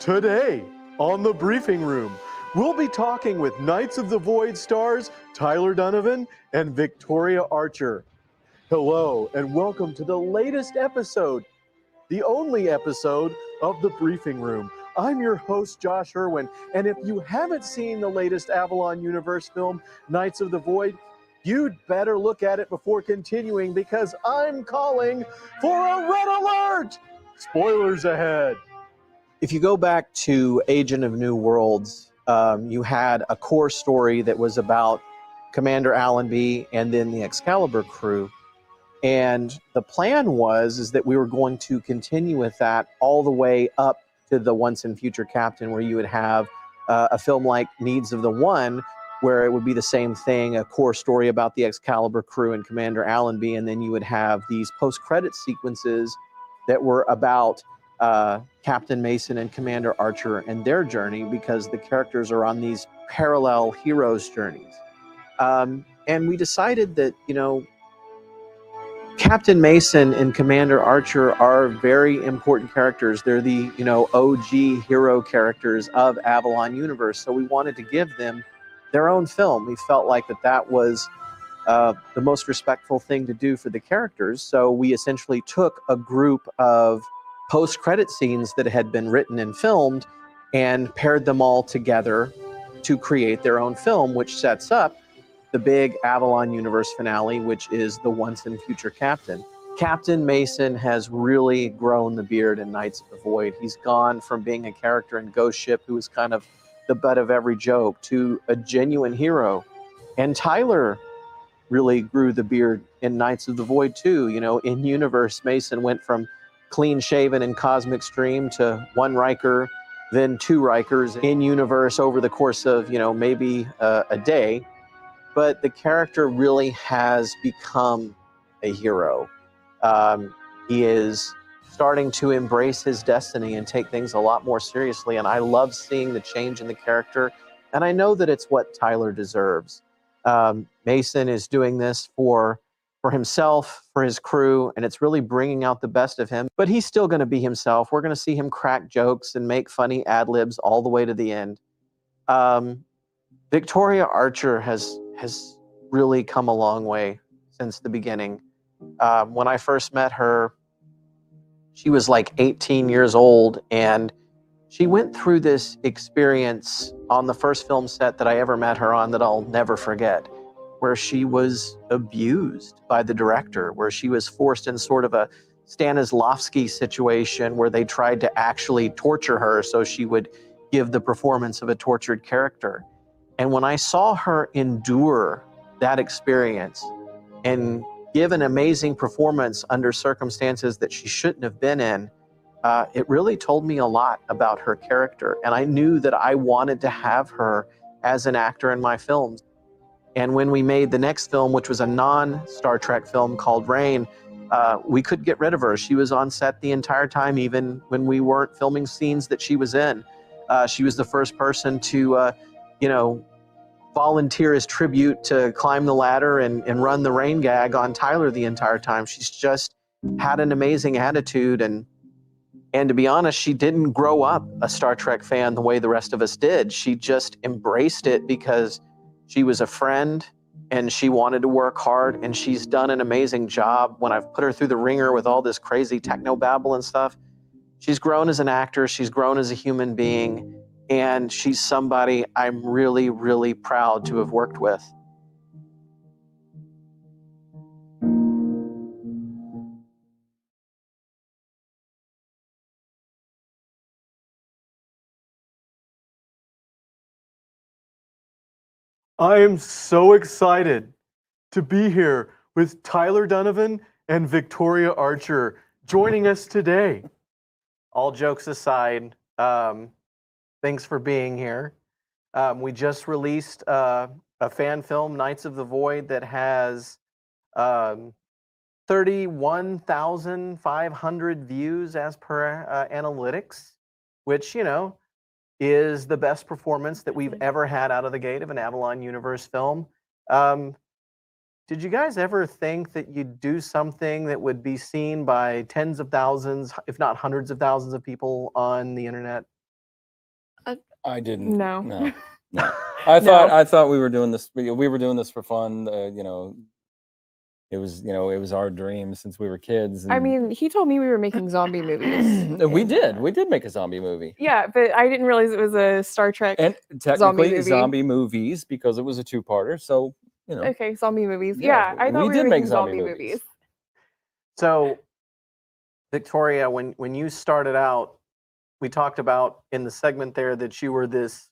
Today, on the Briefing Room, we'll be talking with Knights of the Void stars Tyler Dunivan and Victoria Archer. Hello, and welcome to the latest episode, the only episode of the Briefing Room. I'm your host, Josh Irwin, and if you haven't seen the latest Avalon universe film, Knights of the Void, you'd better look at it before continuing because I'm calling for a red alert! Spoilers ahead! If you go back to Agent of New Worlds, you had a core story that was about Commander Allenby and then the Excalibur crew. And the plan was that we were going to continue with that all the way up to the Once and Future Captain, where you would have a film like Needs of the One, where it would be the same thing, a core story about the Excalibur crew and Commander Allenby, and then you would have these post-credit sequences that were about Captain Mason and Commander Archer and their journey, because the characters are on these parallel heroes' journeys. And we decided that, Captain Mason and Commander Archer are very important characters. They're the, OG hero characters of Avalon universe. So we wanted to give them their own film. We felt like that was the most respectful thing to do for the characters. So we essentially took a group of post-credit scenes that had been written and filmed and paired them all together to create their own film, which sets up the big Avalon universe finale, which is the Once and Future Captain. Captain Mason has really grown the beard in Knights of the Void. He's gone from being a character in Ghost Ship who was kind of the butt of every joke to a genuine hero. And Tyler really grew the beard in Knights of the Void too. In universe, Mason went from clean shaven in Cosmic Stream to one Riker, then two Rikers in universe over the course of, maybe a day. But the character really has become a hero. He is starting to embrace his destiny and take things a lot more seriously. And I love seeing the change in the character. And I know that it's what Tyler deserves. Mason is doing this for himself, for his crew, and it's really bringing out the best of him. But he's still going to be himself. We're going to see him crack jokes and make funny ad-libs all the way to the end. Victoria Archer has really come a long way since the beginning. When I first met her, she was like 18 years old, and she went through this experience on the first film set that I ever met her on that I'll never forget, where she was abused by the director, where she was forced in sort of a Stanislavski situation where they tried to actually torture her so she would give the performance of a tortured character. And when I saw her endure that experience and give an amazing performance under circumstances that she shouldn't have been in, it really told me a lot about her character. And I knew that I wanted to have her as an actor in my films. And when we made the next film, which was a non-Star Trek film called Rain, we couldn't get rid of her. She was on set the entire time, even when we weren't filming scenes that she was in. She was the first person to volunteer as tribute to climb the ladder and run the rain gag on Tyler the entire time. She's just had an amazing attitude. And to be honest, she didn't grow up a Star Trek fan the way the rest of us did. She just embraced it because she was a friend and she wanted to work hard, and she's done an amazing job. When I've put her through the ringer with all this crazy techno babble and stuff, she's grown as an actor, she's grown as a human being, and she's somebody I'm really, really proud to have worked with. I am so excited to be here with Tyler Dunivan and Victoria Archer joining us today. All jokes aside, thanks for being here. We just released a fan film, Knights of the Void, that has 31,500 views as per analytics, which, is the best performance that we've ever had out of the gate of an Avalon universe film. Did you guys ever think that you'd do something that would be seen by tens of thousands, if not hundreds of thousands of people on the internet? I didn't. No. No. I thought we were doing this. We were doing this for fun. It was our dream since we were kids. I mean, he told me we were making zombie movies. We did make a zombie movie. Yeah, but I didn't realize it was a Star Trek and technically zombie movies because it was a two-parter. So okay, zombie movies. Yeah, I thought we did make zombie movies. So, Victoria, when you started out, we talked about in the segment there that you were this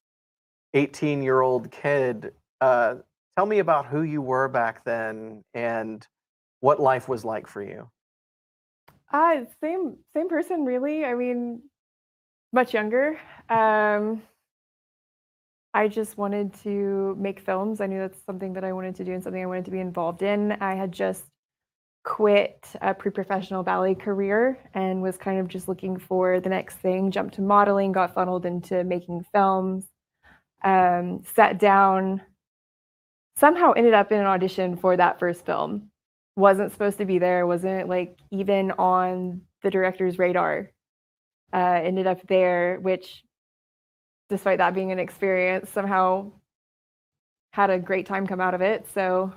18-year-old kid. Tell me about who you were back then and what life was like for you. Same person, really. I mean, much younger. I just wanted to make films. I knew that's something that I wanted to do and something I wanted to be involved in. I had just quit a pre-professional ballet career and was kind of just looking for the next thing, jumped to modeling, got funneled into making films, sat down, somehow ended up in an audition for that first film. Wasn't supposed to be there, wasn't like even on the director's radar. Ended up there, which despite that being an experience, somehow had a great time come out of it. So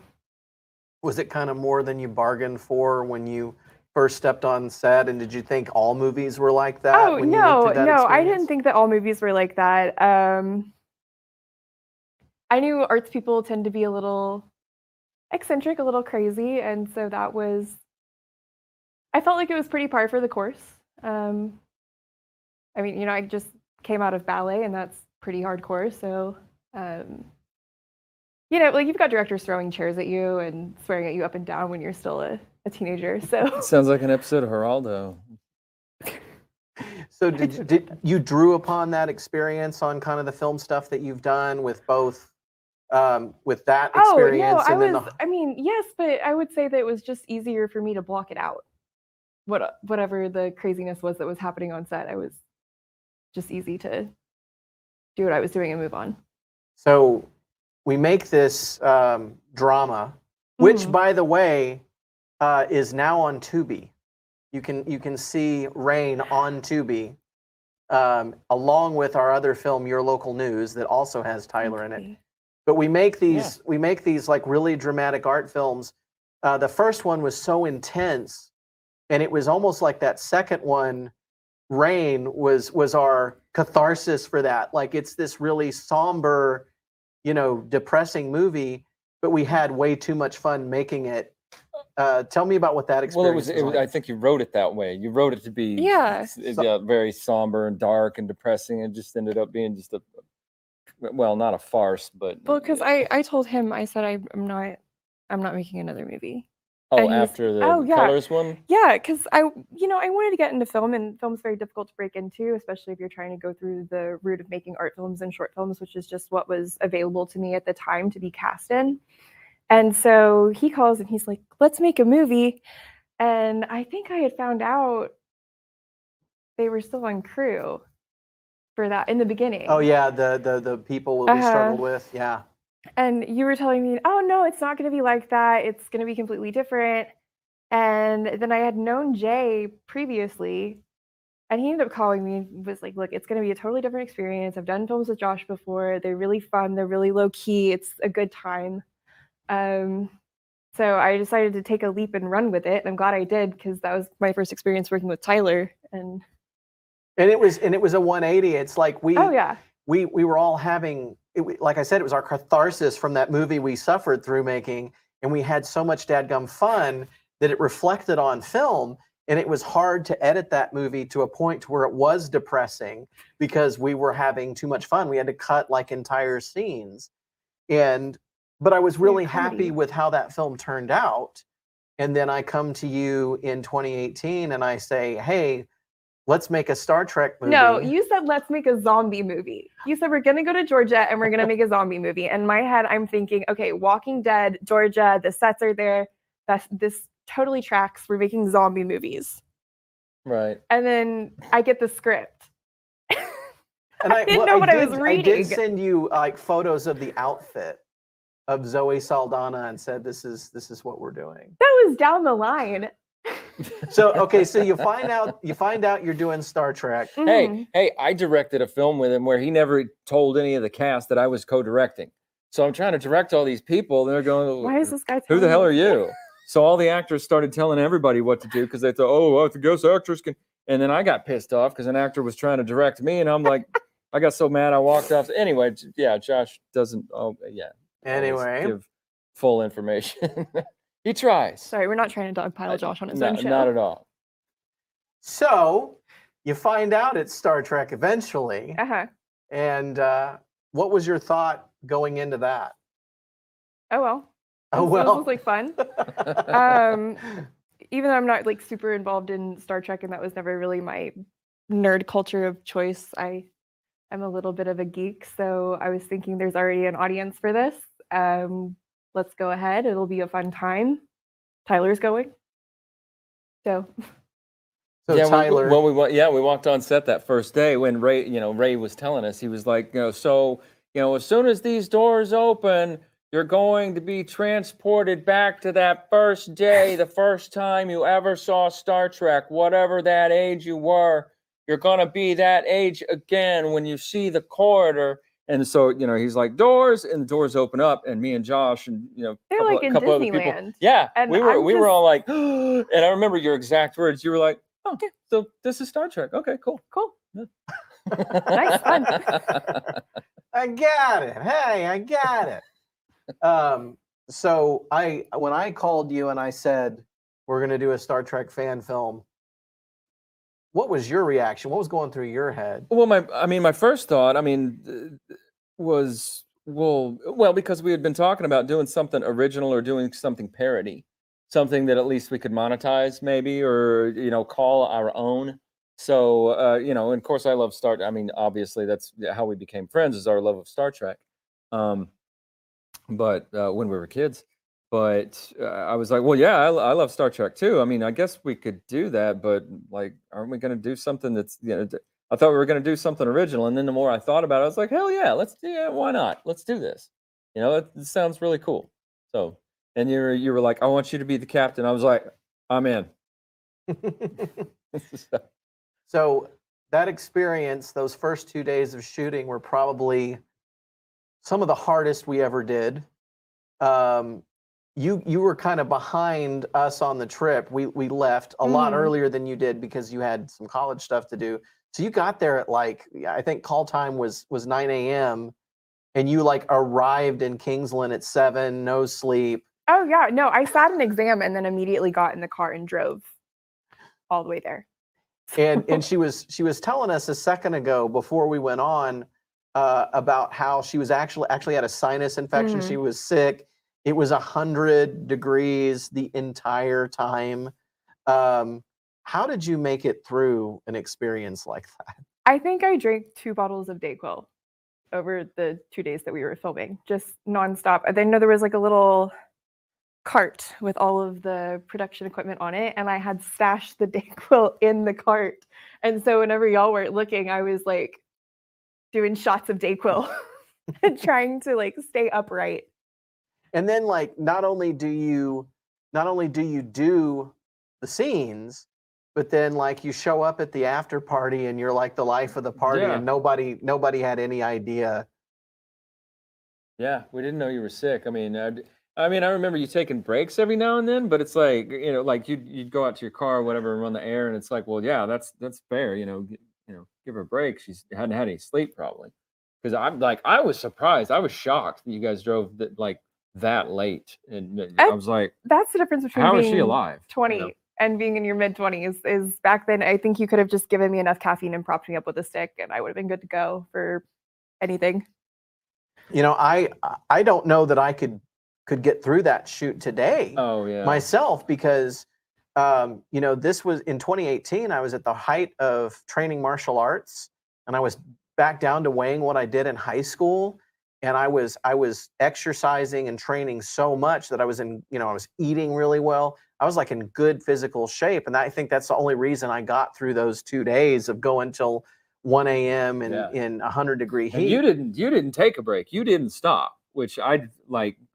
was it kind of more than you bargained for when you first stepped on set? And did you think all movies were like that? Oh, no, I didn't think that all movies were like that. I knew arts people tend to be a little eccentric, a little crazy. And so I felt like it was pretty par for the course. I mean, I just came out of ballet and that's pretty hardcore. So, like you've got directors throwing chairs at you and swearing at you up and down when you're still a teenager. So it sounds like an episode of Geraldo. So did you drew upon that experience on kind of the film stuff that you've done with both with that experience? Oh no, I mean, yes, but I would say that it was just easier for me to block it out. Whatever the craziness was that was happening on set, I was just easy to do what I was doing and move on. So we make this drama, which, by the way, is now on Tubi. You can see Rain on Tubi, along with our other film, Your Local News, that also has Tyler in it. But we make these like really dramatic art films. The first one was so intense, and it was almost like that second one, Rain, was our catharsis for that. Like it's this really somber, depressing movie, but we had way too much fun making it. Tell me about what that experience was. I think you wrote it that way. You wrote it to be very somber and dark and depressing. It just ended up being just not a farce, but because I told him, I said I'm not making another movie. Oh, after the Colors one? Yeah, because I wanted to get into film, and film's very difficult to break into, especially if you're trying to go through the route of making art films and short films, which is just what was available to me at the time to be cast in. And so he calls and he's like, let's make a movie. And I think I had found out they were still on crew for that in the beginning. Oh yeah, the people that we struggled with, yeah. And you were telling me, oh no, it's not going to be like that. It's going to be completely different. And then I had known Jay previously, and he ended up calling me and was like, look, it's going to be a totally different experience. I've done films with Josh before. They're really fun. They're really low key. It's a good time. So I decided to take a leap and run with it. And I'm glad I did, because that was my first experience working with Tyler. And it was a 180. It's like we were all having, like I said, it was our catharsis from that movie we suffered through making, and we had so much dadgum fun that it reflected on film. And it was hard to edit that movie to a point where it was depressing because we were having too much fun. We had to cut like entire scenes. But I was really happy with how that film turned out. And then I come to you in 2018 and I say, hey, let's make a Star Trek movie. No, you said let's make a zombie movie. You said we're going to go to Georgia and we're going to make a zombie movie. And in my head, I'm thinking, okay, Walking Dead, Georgia, the sets are there. This totally tracks. We're making zombie movies. Right. And then I get the script. And I didn't know what I was reading. I did send you like photos of the outfit of Zoe Saldana and said, this is what we're doing. That was down the line. So okay, so you find out you're doing Star Trek. Mhm. Hey, I directed a film with him where he never told any of the cast that I was co-directing. So I'm trying to direct all these people, and they're going, Why is this guy "Who the telling hell us?" are you?" So all the actors started telling everybody what to do because they thought, "Oh, well, the ghost actors can." And then I got pissed off because an actor was trying to direct me, and I'm like, I got so mad I walked off. Anyway, yeah, Josh doesn't. Oh, yeah. Anyway, give full information. He tries. Sorry, we're not trying to dogpile Josh on his own show. Not at all. So you find out it's Star Trek eventually. Uh-huh. And what was your thought going into that? Oh well. Oh well. This was like fun. Even though I'm not like super involved in Star Trek, and that was never really my nerd culture of choice, I'm a little bit of a geek, so I was thinking there's already an audience for this. Let's go ahead. It'll be a fun time. Tyler's going. So yeah, Tyler. We walked on set that first day when Ray was telling us. He was like, so as soon as these doors open, you're going to be transported back to that first day, the first time you ever saw Star Trek, whatever that age you were. You're going to be that age again when you see the corridor. And so, he's like, doors, and the doors open up, and me and Josh and, they're like in couple other people. Disneyland. Yeah, And we were all like, and I remember your exact words. You were like, oh, so this is Star Trek. Okay, cool. Yeah. Nice, fun. I got it. Hey, I got it. So when I called you and I said we're going to do a Star Trek fan film, what was your reaction? What was going through your head? Well, my first thought, was because we had been talking about doing something original or doing something parody, something that at least we could monetize, maybe, or call our own. So and of course, I love obviously, that's how we became friends, is our love of Star Trek. But when we were kids. But I was like, well, yeah, I love Star Trek too. I guess we could do that, but like, aren't we going to do something that's, I thought we were going to do something original. And then the more I thought about it, I was like, hell yeah, why not? Let's do this. It sounds really cool. So, and you were like, I want you to be the captain. I was like, I'm in. So that experience, those first 2 days of shooting were probably some of the hardest we ever did. You were kind of behind us on the trip. We left a lot earlier than you did because you had some college stuff to do. So you got there at I think call time was 9 a.m. and you arrived in Kingsland at 7, no sleep. Oh yeah, no, I sat an exam and then immediately got in the car and drove all the way there. And she was telling us a second ago before we went on about how she was actually had a sinus infection. She was sick. It was 100 degrees the entire time. How did you make it through an experience like that? I think I drank 2 bottles of Dayquil over the 2 days that we were filming, just nonstop. I didn't know there was a little cart with all of the production equipment on it, and I had stashed the Dayquil in the cart. And so whenever y'all weren't looking, I was doing shots of Dayquil and trying to stay upright. And then not only do you do the scenes, but then you show up at the after party and you're the life of the party, and nobody had any idea. Yeah, we didn't know you were sick. I remember you taking breaks every now and then, but it's you'd go out to your car or whatever and run the air, and it's well, yeah, that's fair. Give her a break. She hadn't had any sleep probably. Because I was surprised. I was shocked that you guys drove that late, and I was like, that's the difference between how being is she alive? 20 and being in your mid-20s. Is back then, I think you could have just given me enough caffeine and propped me up with a stick, and I would have been good to go for anything. I don't know that I could get through that shoot today. Oh yeah, myself, because this was in 2018. I was at the height of training martial arts, and I was back down to weighing what I did in high school. And I was exercising and training so much that I was I was eating really well. I was in good physical shape. And I think that's the only reason I got through those 2 days of going till 1 a.m. in 100-degree heat. And you didn't take a break. You didn't stop, which I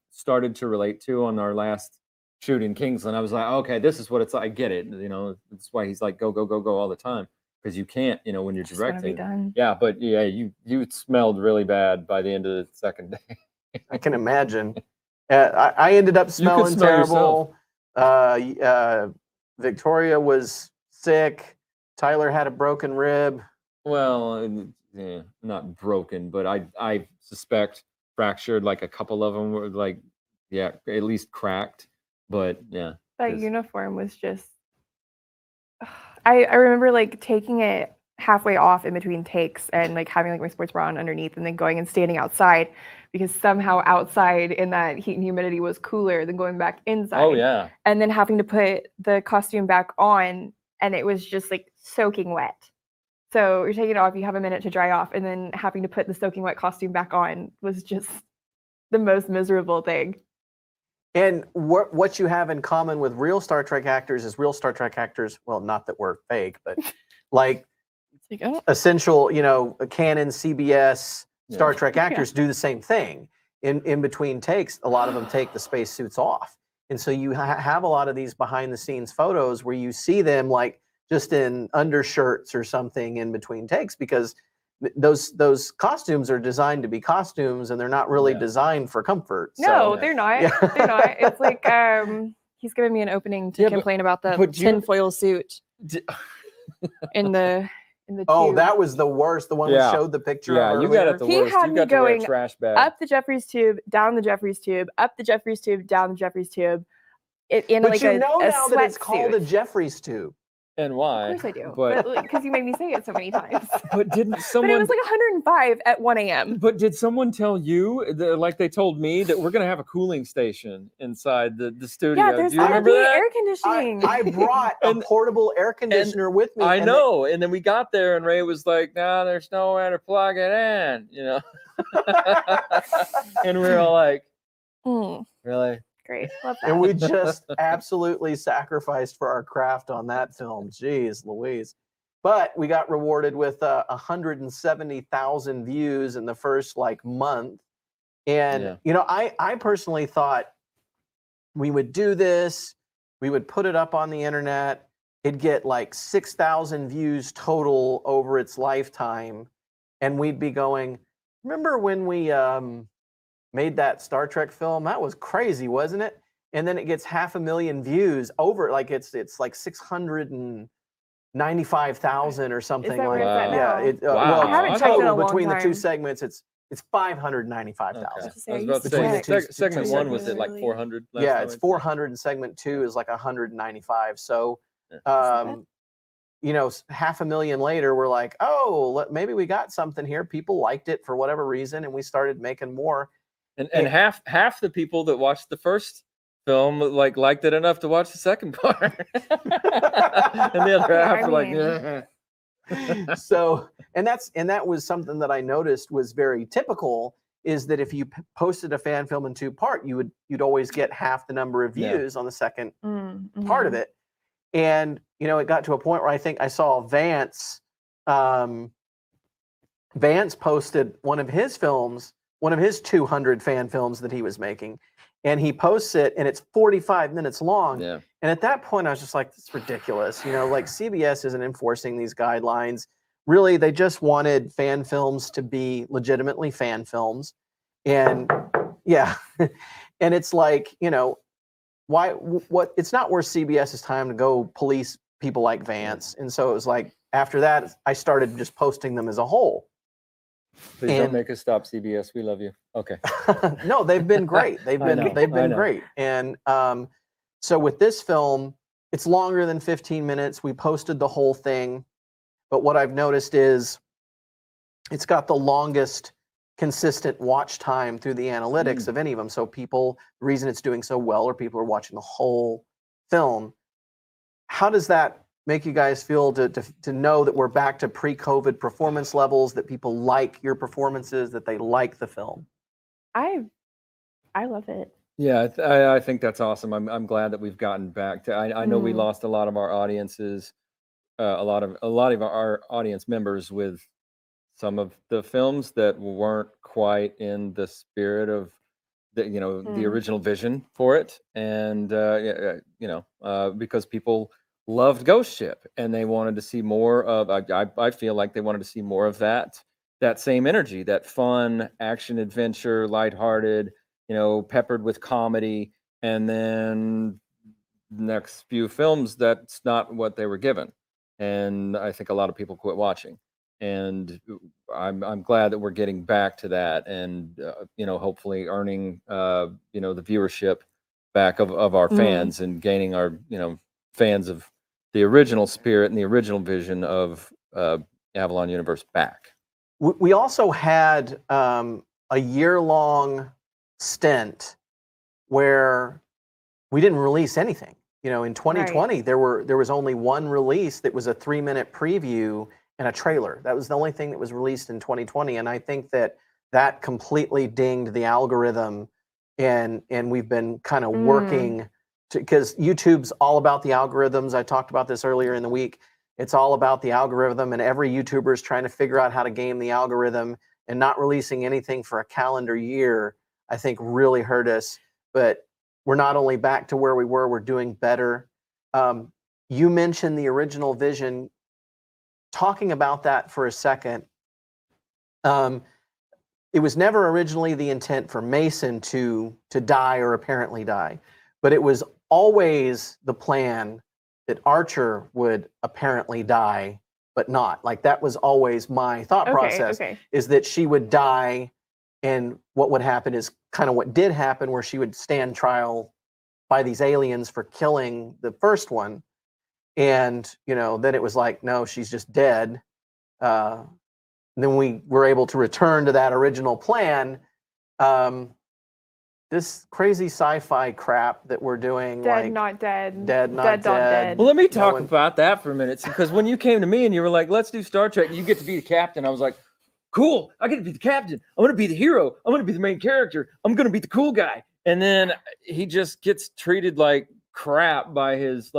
started to relate to on our last shooting Kingsland, I was like, okay, this is what it's like. I get it. You know, that's why he's like, go, go, go, go all the time. Because you can't, you know, when you're Just want to be directing. done. Yeah, but yeah, you smelled really bad by the end of the second day. I can imagine. I ended up smelling smell terrible. Victoria was sick. Tyler had a broken rib. Well, yeah, not broken, but I suspect fractured. Like a couple of them were like, yeah, at least cracked. But yeah, That 'cause- uniform was just. I remember like taking it halfway off in between takes and like having like my sports bra on underneath and then going and standing outside because somehow outside in that heat and humidity was cooler than going back inside. oh yeah, And then having to put the costume back on and it was just like soaking wet. So you're taking it off, you have a minute to dry off, and then having to put the soaking wet costume back on was just the most miserable thing. And what you have in common with real Star Trek actors is real Star Trek actors, well, not that we're fake, but like It's like, oh, essential, you know, canon CBS Star Yeah. Trek actors do the same thing. In between takes, a lot of them take the spacesuits off. And so you have a lot of these behind the scenes photos where you see them like just in undershirts or something in between takes because those costumes are designed to be costumes and they're not really Yeah. designed for comfort. no, So, they're not. yeah. They're not. It's like he's giving me an opening to Yeah, but- complain about the but you- tinfoil suit D- in the Oh, tube. that was the worst. The one Yeah. we showed the picture yeah, of you got earlier. it the He worst. had You me got to wear a going trash bag. up the Jeffries tube, down the Jeffries tube, up the Jeffries tube, down the Jeffries tube, in But like you a, know a now that it's called a sweatsuit. Jeffries tube. And why? Of course I do, But but because you made me say it so many times. but didn't But it someone? was like 105 at 1 a.m. But did someone tell you, like they told me, that we're gonna have a cooling station inside the studio? Yeah, there's Do you gonna remember be that? air conditioning. I brought a And- portable air conditioner with me. I and know. And then we got there, and Ray was like, "No, there's nowhere to plug it in," you know. And we were all like, Mm, "Really?" great, love that. And we just absolutely sacrificed for our craft on that film. Jeez Louise. But we got rewarded with 170,000 views in the first like month. And, Yeah. you know, I personally thought we would do this, we would put it up on the internet, it'd get like 6,000 views total over its lifetime. And we'd be going, remember when we made that Star Trek film? That was crazy, wasn't it? And then it gets 500,000 views over, like it's like 695,000 or something that like where it's at yeah. now? It, Wow. well, I haven't checked in a total long between the two time. segments, it's 595,000. Okay. was to say, I was I about used to to say, check. segment Two one was at like segments. 400. last Yeah, time it's I checked. 400 and segment 2 is like 195. So, Yeah. you know, 500,000 later, we're like, oh, maybe we got something here. People liked it for whatever reason, and we started making more. And half the people that watched the first film liked it enough to watch the second part. And the other half I were like, mean- yeah. So, and that was something that I noticed was very typical, is that if you posted a fan film in 2-part, you'd always get half the number of Yeah. views on the second Mm, part of mhm. it. And, you know, it got to a point where I think I saw Vance posted one of his films, one of his 200 fan films that he was making, and he posts it and it's 45 minutes long. Yeah. And at that point, I was just like, it's ridiculous. You know, like CBS isn't enforcing these guidelines. Really, they just wanted fan films to be legitimately fan films. And yeah, and it's like, you know, what it's not worth CBS's time to go police people like Vance. And so it was like, after that, I started just posting them as a whole. Please don't And- make us stop, CBS. We love you. Okay. No, they've been great. I know, They've I been know. great. And so with this film, it's longer than 15 minutes. We posted the whole thing, but what I've noticed is it's got the longest consistent watch time through the analytics of any of them. So the reason it's doing so well, or people are watching the whole film. How does that make you guys feel to know that we're back to pre-COVID performance levels, that people like your performances, that they like the film? I love it. Yeah, I think that's awesome. I'm glad that we've gotten back to. I know we Mm. lost a lot of our audiences, a lot of our audience members with some of the films that weren't quite in the spirit of the the original vision for it, and because people loved Ghost Ship and they wanted to see more of. I feel like they wanted to see more of that same energy, that fun action adventure, lighthearted, peppered with comedy, and then next few films, that's not what they were given, and I think a lot of people quit watching. And I'm glad that we're getting back to that, and hopefully earning the viewership back of our fans, and gaining our fans of the original spirit and the original vision of Avalon Universe back. We also had a year-long stint where we didn't release anything. In 2020, there was only one release that was a 3-minute preview and a trailer. That was the only thing that was released in 2020, and I think that completely dinged the algorithm, and we've been kind of working because YouTube's all about the algorithms. I talked about this earlier in the week. It's all about the algorithm, and every YouTuber is trying to figure out how to game the algorithm, and not releasing anything for a calendar year, I think, really hurt us. But we're not only back to where we were, we're doing better. You mentioned the original vision. Talking about that for a second, it was never originally the intent for Mason to die or apparently die, but it was always the plan that Archer would apparently die, but not. Like, that was always my thought process, is that she would die, and what would happen is kind of what did happen, where she would stand trial by these aliens for killing the first one. And, then it was like, no, she's just dead. Then we were able to return to that original plan. This crazy sci-fi crap that we're doing, Dead, not dead. Dead, not dead. Well, let me talk about that for a minute, because when you came to me and you were like, let's do Star Trek, you get to be the captain, I was like, cool, I get to be the captain. I'm going to be the hero. I'm going to be the main character. I'm going to be the cool guy. And then he just gets treated like crap by his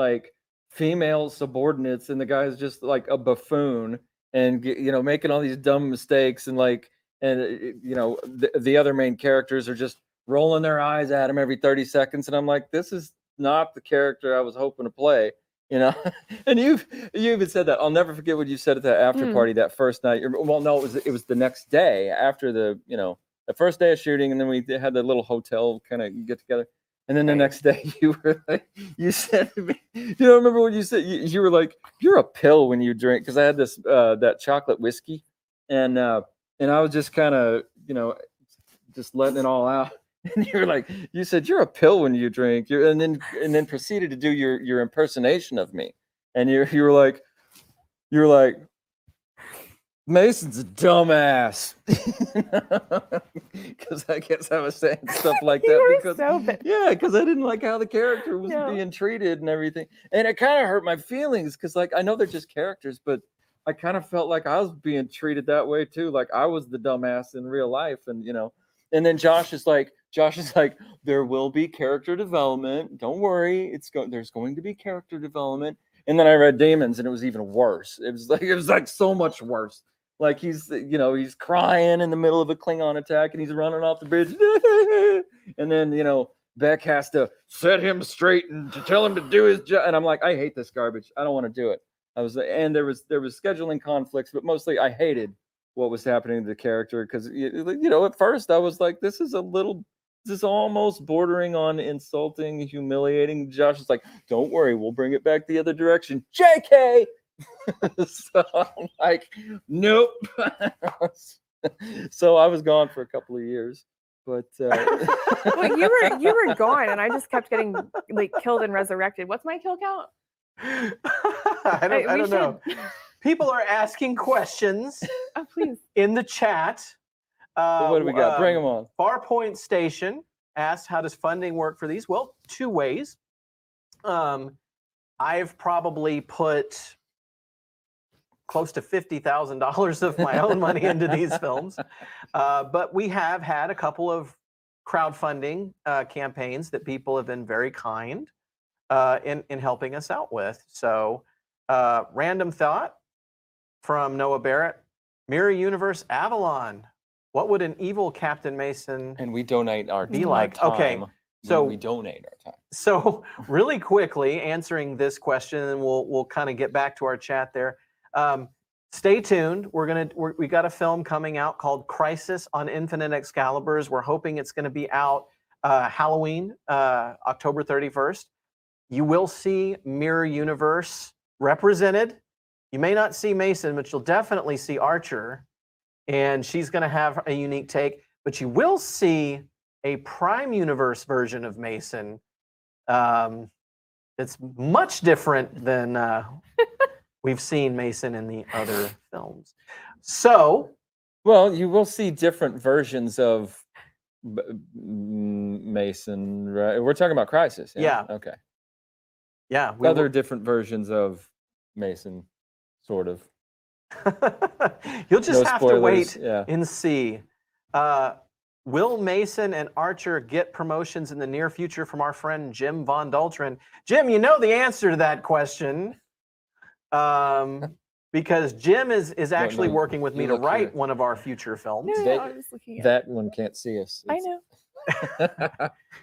female subordinates, and the guy's just like a buffoon, and making all these dumb mistakes, and the other main characters are just rolling their eyes at him every 30 seconds, and I'm like, this is not the character I was hoping to play. And you even said that. I'll never forget what you said at the after party that first night. Well, no, it was the next day after the first day of shooting, and then we had the little hotel kind of get together. And then the next day, you said to me, remember what you said? You were like, you're a pill when you drink, because I had this that chocolate whiskey, and I was just kind of just letting it all out. And you're like, you said you're a pill when you drink, and then proceeded to do your impersonation of me, and you were like, Mason's a dumbass, because I guess I was saying stuff like that because I didn't like how the character was being treated and everything, and it kind of hurt my feelings, because I know they're just characters, but I kind of felt like I was being treated that way too, like I was the dumbass in real life, and and then Josh is like, there will be character development. Don't worry, there's going to be character development. And then I read Damon's, and it was even worse. It was like so much worse. Like he's crying in the middle of a Klingon attack, and he's running off the bridge. And then Beck has to set him straight and to tell him to do his job. And I'm like, I hate this garbage. I don't want to do it. And there was scheduling conflicts, but mostly I hated what was happening to the character, because at first I was like, this is almost bordering on insulting, humiliating. Josh is like, don't worry, we'll bring it back the other direction, JK. So I'm like, nope. So I was gone for a couple of years, but well, you were gone, and I just kept getting killed and resurrected. What's my kill count? I don't know. People are asking questions please. In the chat. What do we got? Bring them on. Farpoint Station asked, how does funding work for these? Well, 2 ways. I've probably put close to $50,000 of my own money into these films. But we have had a couple of crowdfunding campaigns that people have been very kind in helping us out with. So random thought from Noah Barrett, Mirror Universe Avalon. What would an evil Captain Mason And we donate our be our like? Okay, time. so we donate our time. So really quickly answering this question, and we'll kind of get back to our chat there. Stay tuned. We got a film coming out called Crisis on Infinite Excaliburs. We're hoping it's going to be out Halloween, October 31st. You will see Mirror Universe represented. You may not see Mason, but you'll definitely see Archer, and she's going to have a unique take. But you will see a Prime Universe version of Mason. It's much different than we've seen Mason in the other films. So, well, you will see different versions of Mason, right? We're talking about Crisis. Yeah. Okay. Yeah. Other different versions of Mason, sort of. You'll just have to wait yeah. and see. Will Mason and Archer get promotions in the near future from our friend Jim Von Daltrin? Jim, you know the answer to that question. Because Jim is actually working with me to write one of our future films. No, I was looking at that one can't see us. I know.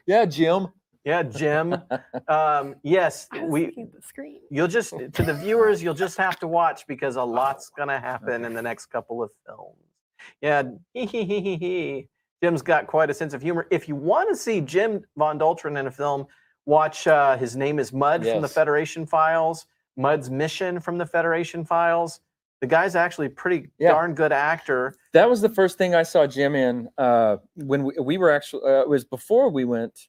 Yeah, Jim. Yeah, Jim. Yes, I was looking at the screen. You'll just, to the viewers, you'll just have to watch because a lot's gonna happen in the next couple of films. Yeah, Jim's got quite a sense of humor. If you want to see Jim Von Daltrin in a film, watch His Name is Mud from the Federation Files, Mud's Mission from the Federation Files. The guy's actually a pretty darn good actor. That was the first thing I saw Jim in when we were actually, it was before we went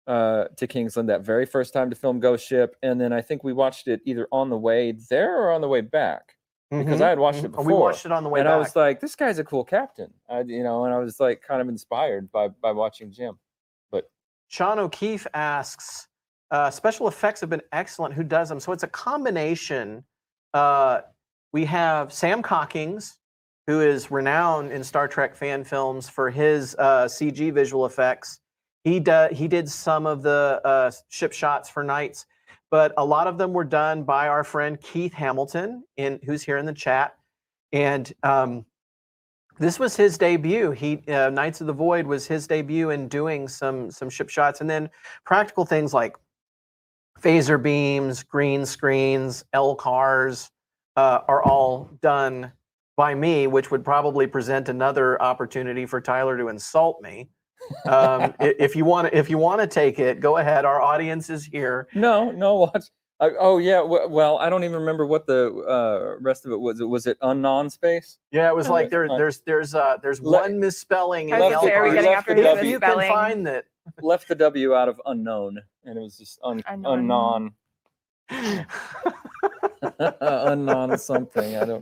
to Kingsland that very first time to film Ghost Ship. And then I think we watched it either on the way there or on the way back. Because I had watched it before. We watched it on the way back. And I was like, this guy's a cool captain. And I was like kind of inspired by watching Jim. But Sean O'Keefe asks, special effects have been excellent. Who does them? So it's a combination. We have Sam Cockings, who is renowned in Star Trek fan films for his CG visual effects. He did some of the ship shots for Knights, but a lot of them were done by our friend Keith Hamilton, who's here in the chat. And this was his debut. Knights of the Void was his debut in doing some ship shots, and then practical things like phaser beams, green screens, L cars are all done by me, which would probably present another opportunity for Tyler to insult me. If you want to take it, go ahead. Our audience is here. No, watch. Oh yeah. Well, I don't even remember what the rest of it was. Was it unknown space? Yeah, it was like there's one misspelling. I was there, getting after his if you can find that. Left the W out of unknown, and it was just unknown. Unknown something.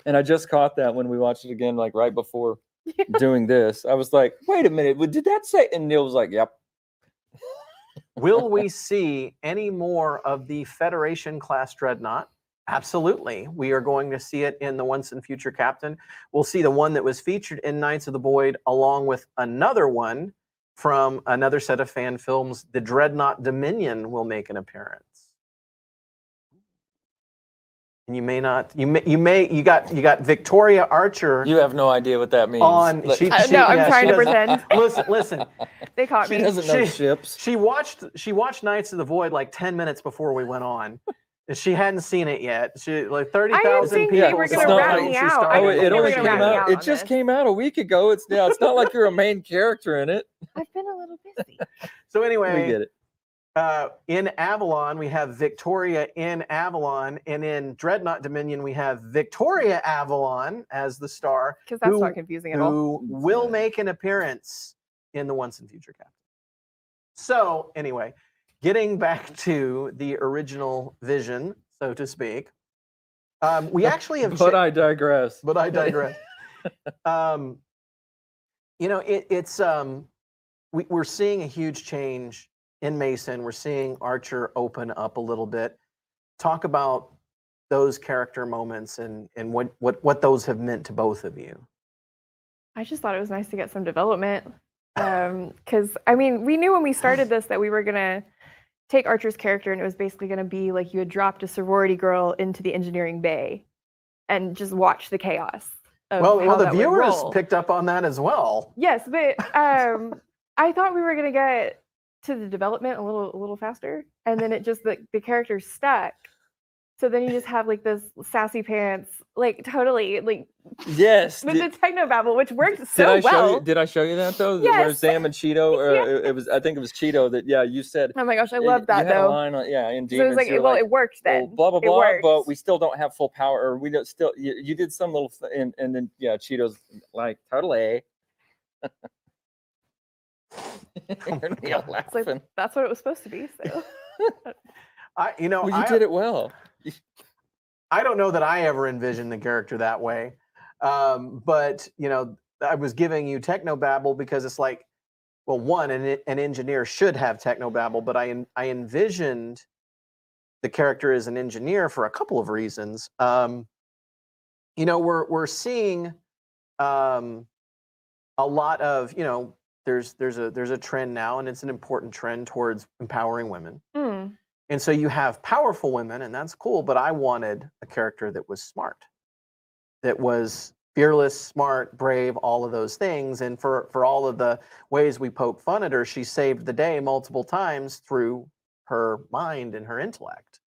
I just caught that when we watched it again, like right before doing this. I was like, wait a minute, did that say? And Neil was like, yep. Will we see any more of the Federation class dreadnought? Absolutely. We are going to see it in the Once and Future Captain. We'll see the one that was featured in Knights of the Void, along with another one from another set of fan films. The Dreadnought Dominion will make an appearance. And you may not. You got Victoria Archer. You have no idea what that means. I'm trying to pretend. Listen. They caught me. She doesn't know ships. She watched Knights of the Void like 10 minutes before we went on. She hadn't seen it yet. She like 30,000 people. You were going to rat me out. It only came out. It just came out a week ago. It's not like you're a main character in it. I've been a little busy. So anyway, we get it. In Avalon, we have Victoria in Avalon, and in Dreadnought Dominion, we have Victoria Avalon as the star. Because that's not confusing at all. Who will make an appearance in the Once and Future Captain. So anyway, getting back to the original vision, so to speak, we actually have. But I digress. We're seeing a huge change in Mason. We're seeing Archer open up a little bit. Talk about those character moments and what those have meant to both of you. I just thought it was nice to get some development. Because, I mean, we knew when we started this that we were going to take Archer's character and it was basically going to be like you had dropped a sorority girl into the engineering bay and just watch the chaos. of Well, how the that would viewers roll. picked up on that as well. Yes, but I thought we were gonna get to the development a little faster, and then it just the character's stuck. So then you just have like this sassy pants, like totally like Yes. with the technobabble, which worked so Did I show you? well. Did I show you that though? Where Yes. Sam and Cheeto, or Yeah. it was, I think it was Cheeto that, yeah, you said. Oh my gosh, I you love that had a though. line on, yeah, in So it was Demons. like, You're well, it worked well, then. blah blah It blah, worked. but we still don't have full power, or we don't still. You did some little, and then yeah, Cheeto's like totally. You're laughing. It's like, that's what it was supposed to be. So Well, you did it well. I don't know that I ever envisioned the character that way. But, I was giving you technobabble because it's like, well, one, an engineer should have technobabble, but I envisioned the character as an engineer for a couple of reasons. We're seeing a lot of, there's a trend now, and it's an important trend towards empowering women. And so you have powerful women, and that's cool, but I wanted a character that was smart, that was fearless, smart, brave, all of those things. And for all of the ways we poke fun at her, she saved the day multiple times through her mind and her intellect.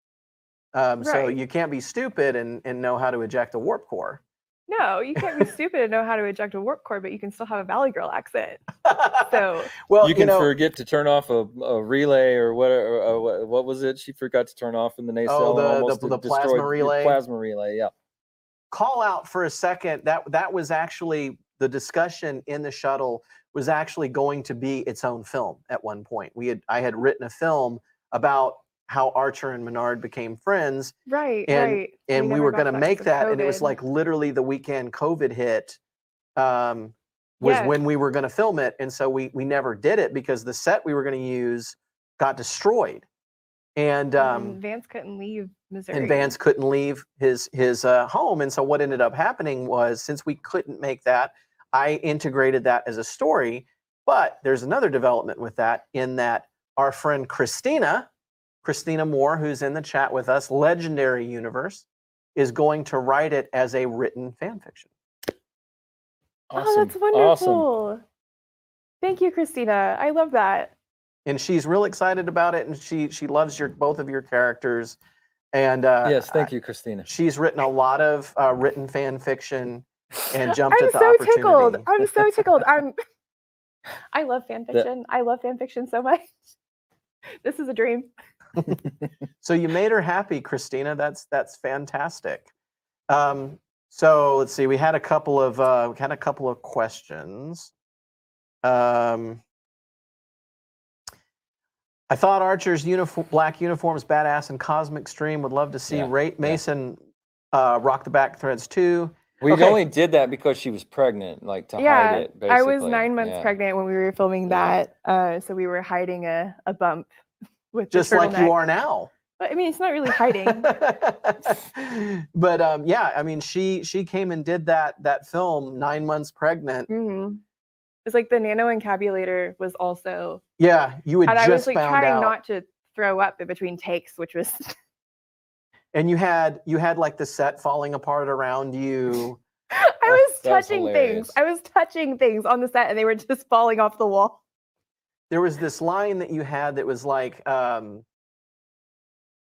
So Right. you can't be stupid and know how to eject a warp core. No, you can't be stupid and know how to eject a warp core, but you can still have a Valley Girl accent. So Well, you can forget to turn off a relay or whatever. What was it? She forgot to turn off in the nacelle. Oh, and almost the destroyed plasma relay. Plasma relay, yeah. Call out for a second. That was actually the discussion in the shuttle was actually going to be its own film at one point. I had written a film about how Archer and Menard became friends. Right. And we were going to make that, and it was COVID. like literally the weekend COVID hit was when we were going to film it, and so we never did it because the set we were going to use got destroyed, and Vance couldn't leave Missouri. And Vance couldn't leave his home, and so what ended up happening was, since we couldn't make that, I integrated that as a story. But there's another development with that, in that our friend Christina Moore, who's in the chat with us, Legendary Universe, is going to write it as a written fan fiction. Awesome. Oh, that's wonderful. Awesome. Thank you, Christina. I love that. And she's real excited about it, and she loves both of your characters. And yes, thank you, Christina. She's written a lot of written fan fiction and jumped at the so opportunity. Tickled. I'm so tickled. I love fan fiction. I love fan fiction so much. This is a dream. So you made her happy, Christina. That's fantastic. So let's see. We had a couple of questions. I thought Archer's black uniform is badass and cosmic stream. Would love to see Mason rock the back threads too. We only did that because she was pregnant, like to hide it. Basically. I was 9 months pregnant when we were filming that, so we were hiding a bump with just the like you are now. But I mean, it's not really hiding. But I mean, she came and did that film 9 months pregnant. Mm-hmm. It's like the nano encabulator was also. Yeah, you had just I was like found trying out. not to throw up in between takes, which was. And you had like the set falling apart around you. I was touching things. I was touching things on the set, and they were just falling off the wall. There was this line that you had that was like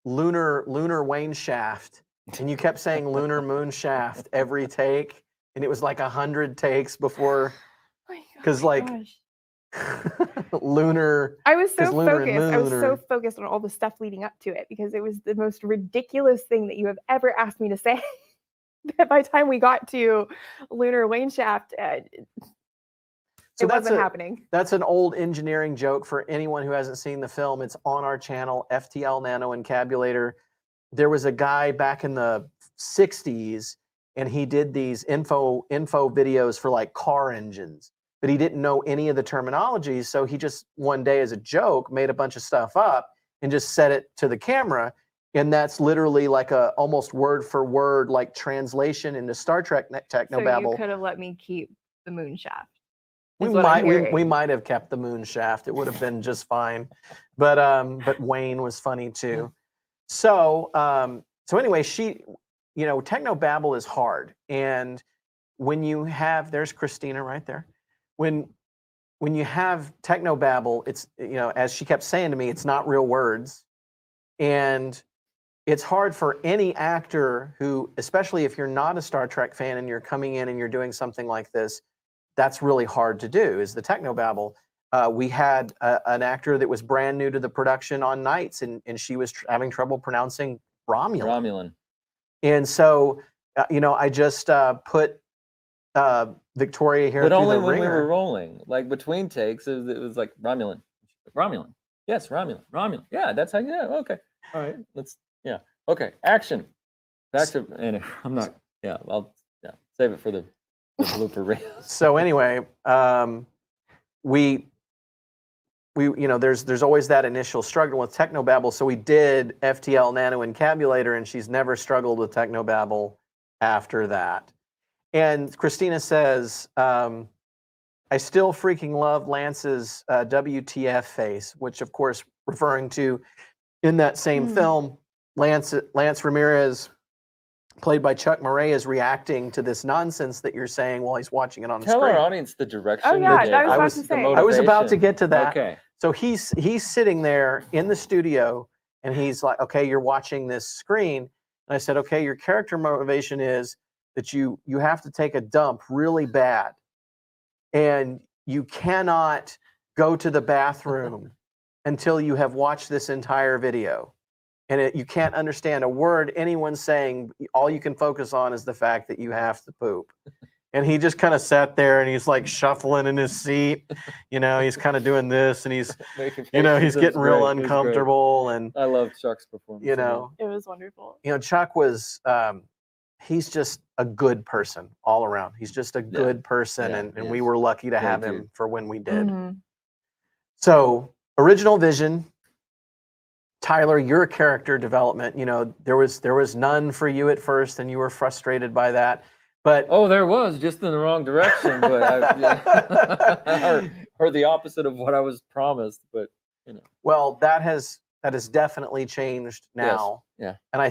lunar Wayne shaft, and you kept saying lunar moon shaft every take, and it was like 100 takes before, because lunar. I was so focused. I was so focused on all the stuff leading up to it, because it was the most ridiculous thing that you have ever asked me to say. That by the time we got to lunar Wayne shaft, it wasn't happening. That's an old engineering joke for anyone who hasn't seen the film. It's on our channel, FTL Nano Encabulator. There was a guy back in the 60s, and he did these info videos for like car engines, but he didn't know any of the terminology. So he just one day, as a joke, made a bunch of stuff up and just set it to the camera. And that's literally like a almost word for word like translation into Star Trek technobabble. So you could have let me keep the moon shaft. We might have kept the moon shaft. It would have been just fine. But Wayne was funny too. So anyway, technobabble is hard, and when you have, there's Christina right there. When you have technobabble, it's, as she kept saying to me, it's not real words. And it's hard for any actor who, especially if you're not a Star Trek fan and you're coming in and you're doing something like this, that's really hard to do, is the technobabble. We had an actor that was brand new to the production on Nights, and she was having trouble pronouncing Romulan. And so, I just put Victoria here but through only the when ringer. we were rolling, like between takes, it was like Romulan. Yes, Romulan. Yeah, that's how you. Yeah, okay, all right. Okay. Action. Back to, and I'm not. Yeah, I'll save it for the blooper reel. So anyway, we there's always that initial struggle with technobabble. So we did FTL Nano Encabulator, and she's never struggled with technobabble after that. And Christina says, I still freaking love Lance's WTF face, which of course referring to in that same film, Lance Ramirez, played by Chuck Murray, is reacting to this nonsense that you're saying while he's watching it on the screen. Tell our audience the direction. Oh yeah, I was about to get to that. Okay. So he's sitting there in the studio, and he's like, okay, you're watching this screen. And I said, okay, your character motivation is that you have to take a dump really bad, and you cannot go to the bathroom until you have watched this entire video. And you can't understand a word anyone's saying. All you can focus on is the fact that you have to poop. And he just kind of sat there, and he's like shuffling in his seat. He's kind of doing this, and he's, he's getting real uncomfortable. And I love Chuck's performance. It was wonderful. Chuck was, he's just a good person all around. He's just a good person. And we were lucky to have him for when we did. Mm-hmm. So original vision, Tyler, your character development, there was none for you at first, and you were frustrated by that. But there was, just in the wrong direction. But or the opposite of what I was promised. But well, that has definitely changed now. Yes. Yeah. And I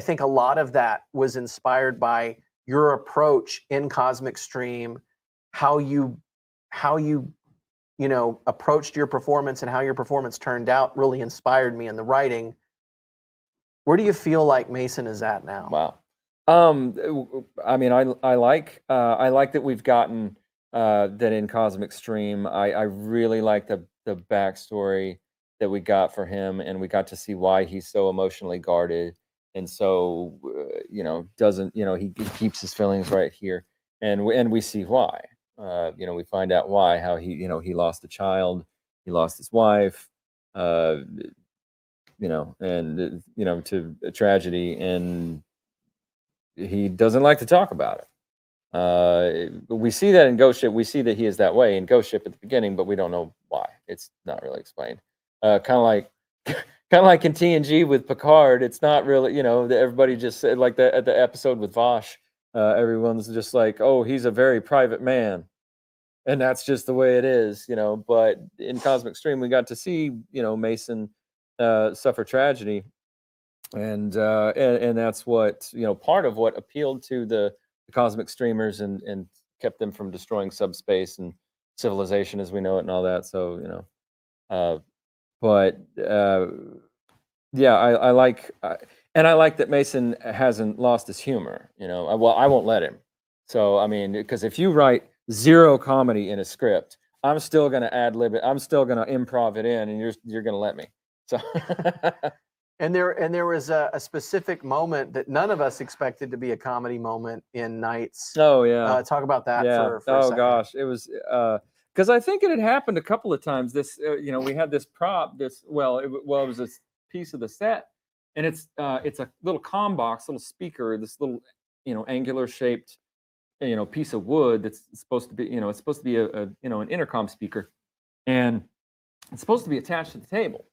think a lot of that was inspired by your approach in Cosmic Stream, how you approached your performance, and how your performance turned out really inspired me in the writing. Where do you feel like Mason is at now? Wow. I mean, I like that we've gotten that in Cosmic Stream. I really like the backstory that we got for him, and we got to see why he's so emotionally guarded, and so doesn't he keeps his feelings right here, and we see why. We find out why, how he lost a child, he lost his wife, and to a tragedy, and he doesn't like to talk about it. We see that in Ghost Ship. We see that he is that way in Ghost Ship at the beginning, but we don't know why. It's not really explained. Kind of like in TNG with Picard. It's not really, everybody just said, like at the episode with Vosh, everyone's just like, oh, he's a very private man. And that's just the way it is, But in Cosmic Stream, we got to see, Mason suffer tragedy. And that's what, part of what appealed to the Cosmic Streamers and kept them from destroying subspace and civilization as we know it and all that. So, I like, and I like that Mason hasn't lost his humor, well, I won't let him. So, I mean, because if you write zero comedy in a script, I'm still going to ad lib it. I'm still going to improv it in, and you're going to let me. So. And there was a specific moment that none of us expected to be a comedy moment in Nights. Oh yeah. Talk about that for a second. Gosh, it was because I think it had happened a couple of times. This we had this prop. It was a piece of the set, and it's a little comm box, little speaker, this little angular shaped piece of wood that's supposed to be it's supposed to be an intercom speaker, and it's supposed to be attached to the table.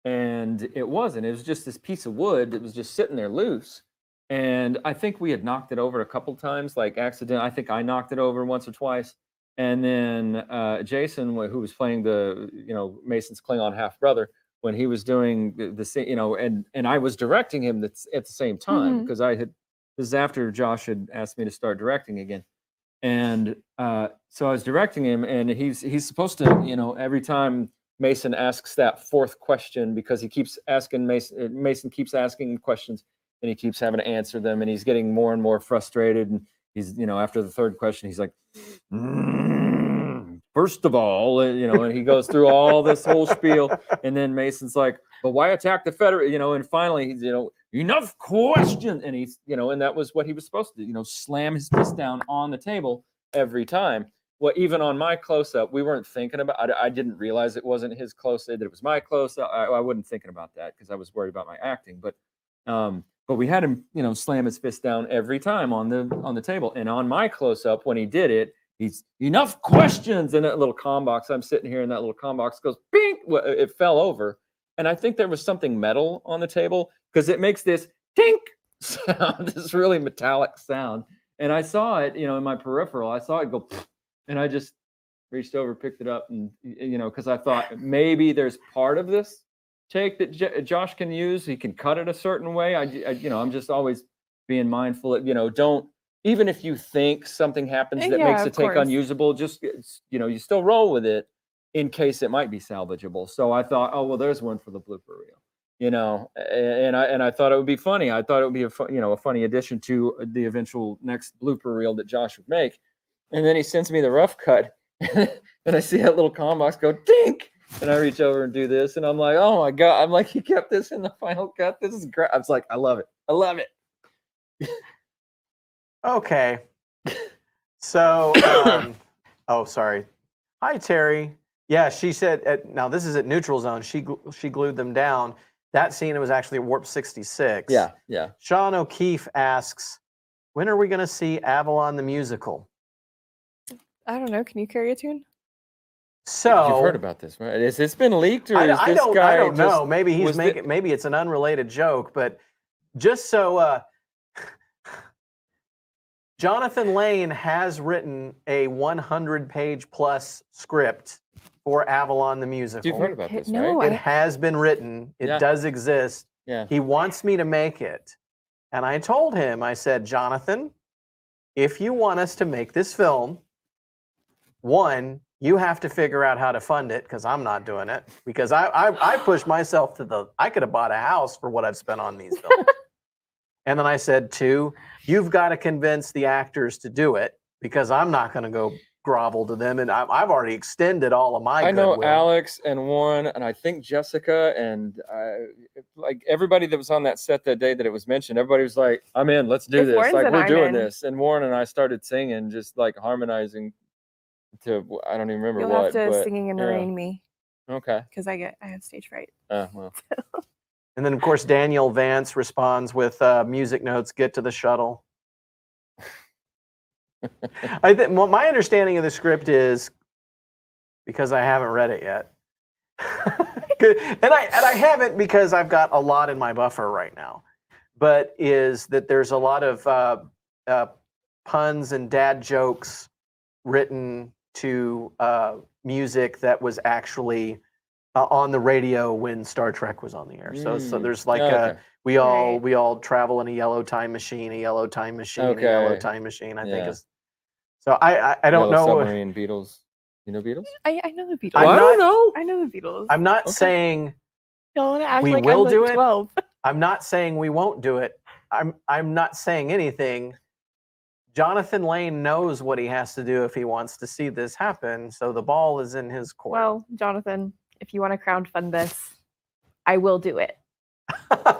And it wasn't. It was just this piece of wood that was just sitting there loose. And I think we had knocked it over a couple times, like accident. I think I knocked it over once or twice. And then Jason, who was playing the Mason's Klingon half brother, when he was doing the and I was directing him at the same time because I had This is after Josh had asked me to start directing again. And so I was directing him, and he's supposed to, you know, every time Mason asks that fourth question, because he keeps asking Mason keeps asking him questions, and he keeps having to answer them, and he's getting more and more frustrated. And he's, you know, after the third question, he's like, first of all, you know, and he goes through all this whole spiel, and then Mason's like, but why attack the Federal, you know, and finally he's, you know, enough questions, and he's, you know, and that was what he was supposed to do, you know, slam his fist down on the table every time. Well, even on my close-up, we weren't thinking about, I didn't realize it wasn't his close-up, that it was my close-up. I wasn't thinking about that because I was worried about my acting, but we had him, you know, slam his fist down every time on the table. And on my close-up, when he did it, he's, enough questions, in that little comm box. I'm sitting here, and that little comm box goes, bing, it fell over. And I think there was something metal on the table, because it makes this tink sound, this really metallic sound. And I saw it, you know, in my peripheral. I saw it go, and I just reached over, picked it up, and, you know, because I thought maybe there's part of this take that Josh can use. He can cut it a certain way. I, you know, I'm just always being mindful of, you know, don't, even if you think something happens that makes the take unusable, just, you know, you still roll with it in case it might be salvageable. So I thought, oh, well, there's one for the blooper reel, you know, and I thought it would be funny. I thought it would be a funny addition to the eventual next blooper reel that Josh would make. And then he sends me the rough cut, and I see that little comm box go dink, and I reach over and do this, and I'm like, oh my God, I'm like, he kept this in the final cut. This is great. I was like, I love it. I love it. Okay. So, oh, sorry. Hi, Terry. Yeah, she said, now this is at Neutral Zone. She glued them down. That scene was actually at Warp 66. Yeah, yeah. Sean O'Keefe asks, when are we going to see Avalon the musical? I don't know. Can you carry a tune? So you've heard about this, right? Has this been leaked, or I is this guy? I don't know. Maybe he's making. Maybe it's an unrelated joke, but just so Jonathan Lane has written a 100-page plus script for Avalon the musical. You've heard about this, No, right? It has been written. It does exist. Yeah. He wants me to make it, and I told him. I said, Jonathan, if you want us to make this film, one, you have to figure out how to fund it, because I'm not doing it. Because I pushed myself to I could have bought a house for what I've spent on these films. And then I said, two, you've got to convince the actors to do it, because I'm not going to go grovel to them. And I've already extended all of my goodwill. I know Alex and Warren, and I think Jessica, and like everybody that was on that set that day that it was mentioned, everybody was like, I'm in, let's do this. Warren like, said we're I'm doing in. this. And Warren and I started singing, just like harmonizing to, I don't even remember You'll what. have to Singing in the Rain me. Okay. Because I have stage fright. Well. And then, of course, Daniel Vance responds with music notes, get to the shuttle. I think my understanding of the script is, because I haven't read it yet, and I haven't because I've got a lot in my buffer right now, but is that there's a lot of puns and dad jokes written to music that was actually on the radio when Star Trek was on the air. So there's like we all travel in a yellow time machine, a yellow time machine, a yellow time machine. I think is. So I don't know. Submarine, Beatles. You know Beatles? I know the Beatles. I don't know. I know the Beatles. I'm not saying don't act we like will I'm do like 12. it. I'm not saying we won't do it. I'm not saying anything. Jonathan Lane knows what he has to do if he wants to see this happen. So the ball is in his court. Well, Jonathan, if you want to crowdfund this, I will do it.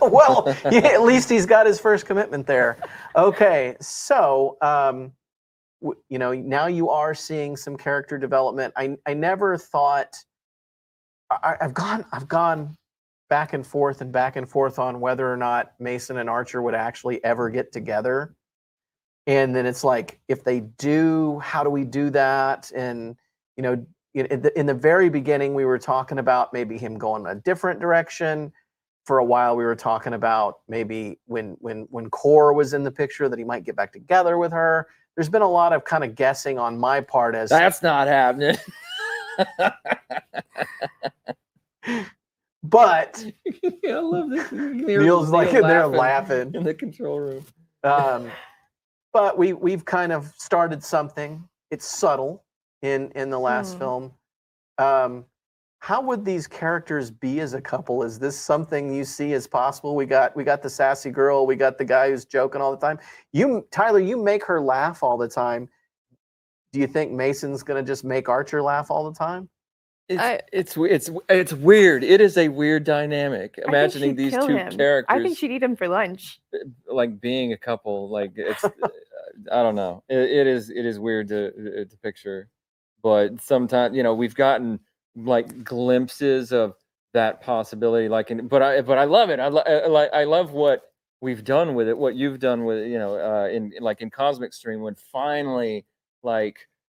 Well, at least he's got his first commitment there. Okay, so you know, now you are seeing some character development. I never thought I've gone back and forth on whether or not Mason and Archer would actually ever get together. And then it's like, if they do, how do we do that? And, you know, in the very beginning, we were talking about maybe him going a different direction. For a while, we were talking about maybe when Cora was in the picture that he might get back together with her. There's been a lot of kind of guessing on my part as that's not happening. But I love this. Neil's like in there laughing in the control room. But we've kind of started something. It's subtle in the last film. How would these characters be as a couple? Is this something you see as possible? We got the sassy girl, we got the guy who's joking all the time. Tyler, you make her laugh all the time. Do you think Mason's gonna just make Archer laugh all the time? It's weird. It is a weird dynamic. Imagining these two characters. I think she'd eat him for lunch. Like being a couple, like it's I don't know. It is weird to picture, but sometimes we've gotten like glimpses of that possibility. Like, but I love it. I love what we've done with it. What you've done with it, in Cosmic Stream, when finally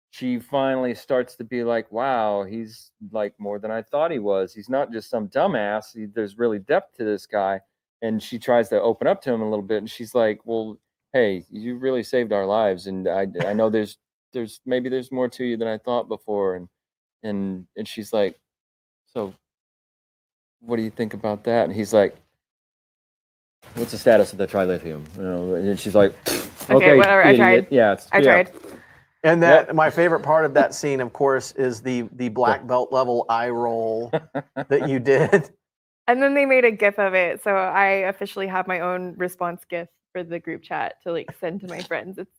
she finally starts to be like, wow, he's like more than I thought he was. He's not just some dumbass. There's really depth to this guy. And she tries to open up to him a little bit. And she's like, well, hey, you really saved our lives. And I know there's more to you than I thought before. And she's like, so what do you think about that? And he's like, what's the status of the trilithium? And she's like, okay, whatever, I tried. Yeah, I tried. And that my favorite part of that scene, of course, is the black belt level eye roll that you did. And then they made a GIF of it, so I officially have my own response GIF for the group chat to send to my friends. It's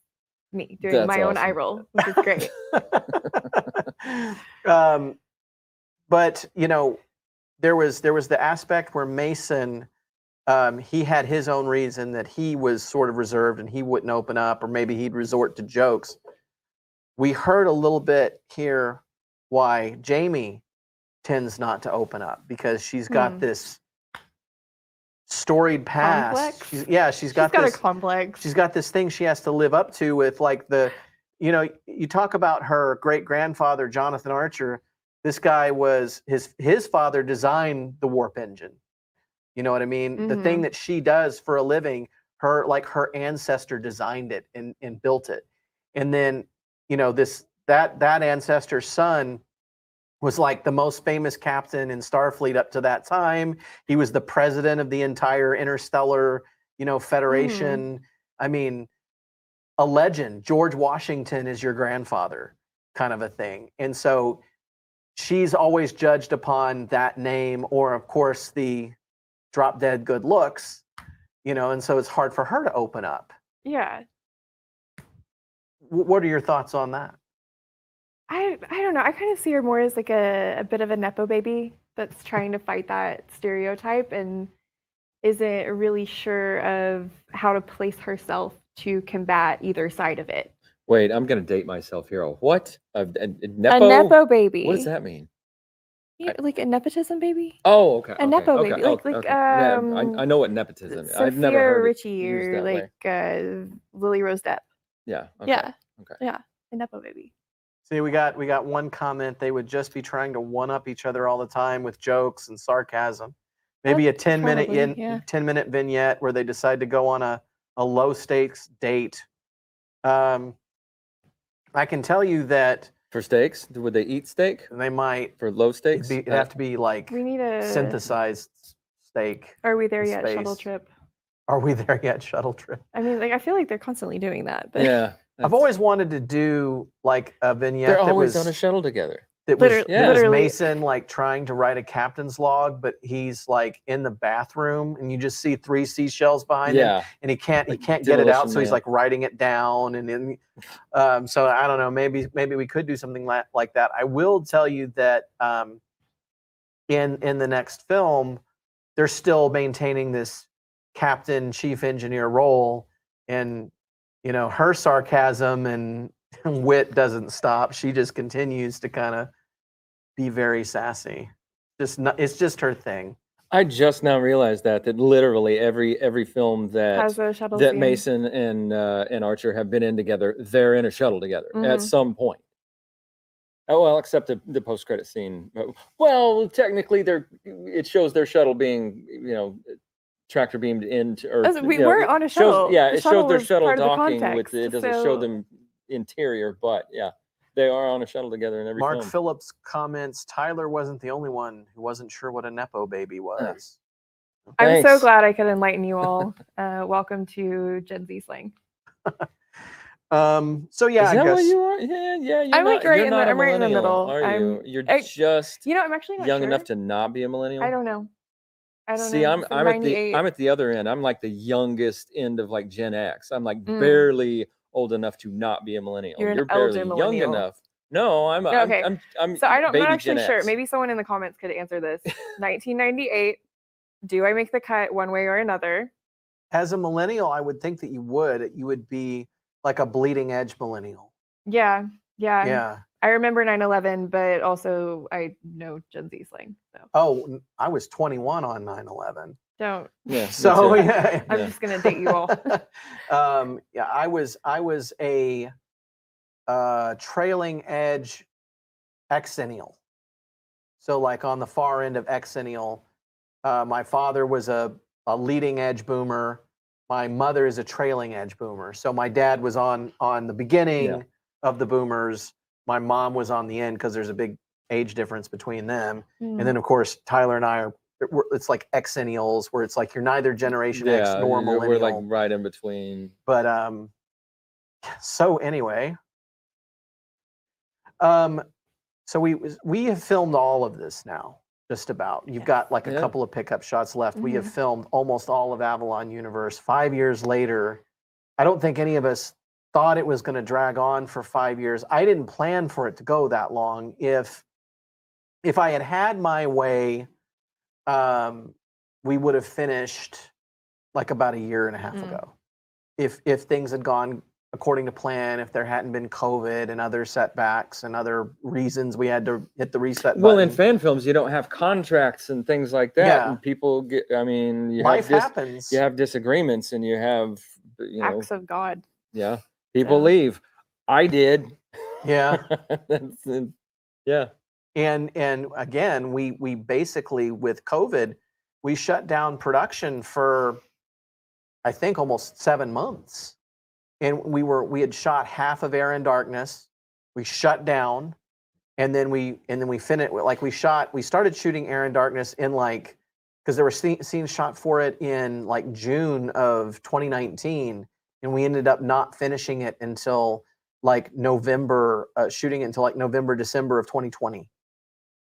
me doing my own eye roll, which is great. But there was the aspect where Mason, he had his own reason that he was sort of reserved and he wouldn't open up, or maybe he'd resort to jokes. We heard a little bit here why Jamie tends not to open up, because she's got this storied past. She's got a complex. She's got this thing she has to live up to with you talk about her great grandfather Jonathan Archer. This guy was his father designed the warp engine. You know what I mean? The thing that she does for a living, her ancestor designed it and built it. And then that ancestor's son was like the most famous captain in Starfleet up to that time. He was the president of the entire interstellar, Federation. I mean, a legend. George Washington is your grandfather, kind of a thing. And so she's always judged upon that name, or of course the drop dead good looks, and so it's hard for her to open up. Yeah. What are your thoughts on that? I don't know. I kind of see her more as like a bit of a Nepo baby that's trying to fight that stereotype and isn't really sure of how to place herself to combat either side of it. Wait, I'm going to date myself here. What? A Nepo? A Nepo baby. What does that mean? Yeah, like a nepotism baby. Oh, okay. A Nepo baby. I know what nepotism is. I've never heard Richie or Lily Rose Depp. Yeah. Okay. Yeah. Okay. Yeah. A Nepo baby. See, we got one comment. They would just be trying to one up each other all the time with jokes and sarcasm. Maybe a 10-minute vignette where they decide to go on a low stakes date. I can tell you that for steaks, would they eat steak? They might. For low stakes, it'd have to be like we need a synthesized steak. Are we there yet? Space. Shuttle trip. Are we there yet? Shuttle trip. I mean, I feel like they're constantly doing that. But yeah, I've always wanted to do like a vignette. They're always on a shuttle together. It was Mason trying to write a captain's log, but he's like in the bathroom, and you just see 3 seashells behind him, and he can't get it out, so he's like writing it down, and then so I don't know, maybe we could do something like that. I will tell you that in the next film, they're still maintaining this captain chief engineer role, and her sarcasm and wit doesn't stop. She just continues to kind of be very sassy. It's just her thing. I just now realized that literally every film that scene. Mason and Archer have been in together, they're in a shuttle together at some point. Oh well, except the post-credit scene. Well, technically, it shows their shuttle being tractor beamed into Earth. We were on a shuttle. It showed their shuttle docking with it. Doesn't show them interior, but yeah, they are on a shuttle together in every Mark film. Phillips comments, Tyler wasn't the only one who wasn't sure what a Nepo baby was. I'm so Thanks. glad I could enlighten you all. Welcome to Gen Z slang. So yeah, Is I that what guess you are? Yeah, you're I'm like not. right You're in the. not a I'm right in the millennial, middle. are you? You're just You know, I'm actually not young sure. enough to not be a millennial. I don't know. I don't See, know. I'm It's like I'm at the 98. I'm at the other end. I'm like the youngest end of like Gen X. I'm like Mm. barely old enough to not be a millennial. You're an barely elder young millennial. enough. No, I'm No, okay. I'm So I'm baby not actually Gen sure. X. Maybe someone in the comments could answer this. 1998. Do I make the cut one way or another? as a millennial, I would think that you would be like a bleeding edge millennial. Yeah. Yeah. I remember 9/11, but also I know Gen Z slang. So Oh, I was 21 on 9/11. don't. Yeah. me So too. yeah. I'm just gonna date you all. Yeah, I was a trailing edge exennial. So like on the far end of exennial, my father was a leading edge boomer. My mother is a trailing edge boomer. So my dad was on the beginning of the boomers. My mom was on the end because there's a big age difference between them. And then of course Tyler and I it's like exennials, where it's like you're neither Generation X nor millennial. We're like right in between. But so anyway, so we have filmed all of this now, just about. You've got like a couple of pickup shots left. We have filmed almost all of Avalon Universe. 5 years later, I don't think any of us thought it was going to drag on for 5 years. I didn't plan for it to go that long. If I had had my way, we would have finished like about a year and a half ago. If things had gone according to plan, if there hadn't been COVID and other setbacks and other reasons we had to hit the reset button. Well, in fan films, you don't have contracts and things like that, Yeah. and people get. I mean, life happens. You have disagreements, and you have acts of God. Yeah, people leave. I did. Yeah. Yeah. And again, we basically, with COVID, we shut down production for, I think, almost 7 months. And we had shot half of Air and Darkness. We shut down, and then we finished. Like we started shooting Air and Darkness in like, because there were scenes shot for it in like June of 2019, and we ended up not finishing it until like November, shooting it until like November, December of 2020.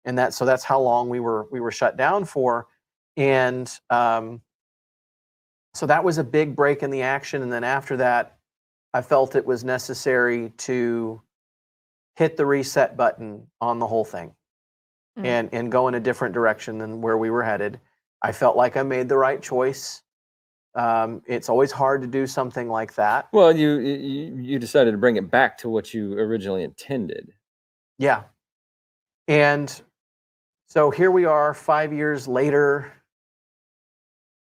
And that's how long we were shut down for. And so that was a big break in the action. And then after that, I felt it was necessary to hit the reset button on the whole thing and go in a different direction than where we were headed. I felt like I made the right choice. It's always hard to do something like that. Well, you decided to bring it back to what you originally intended. Yeah. And so here we are 5 years later,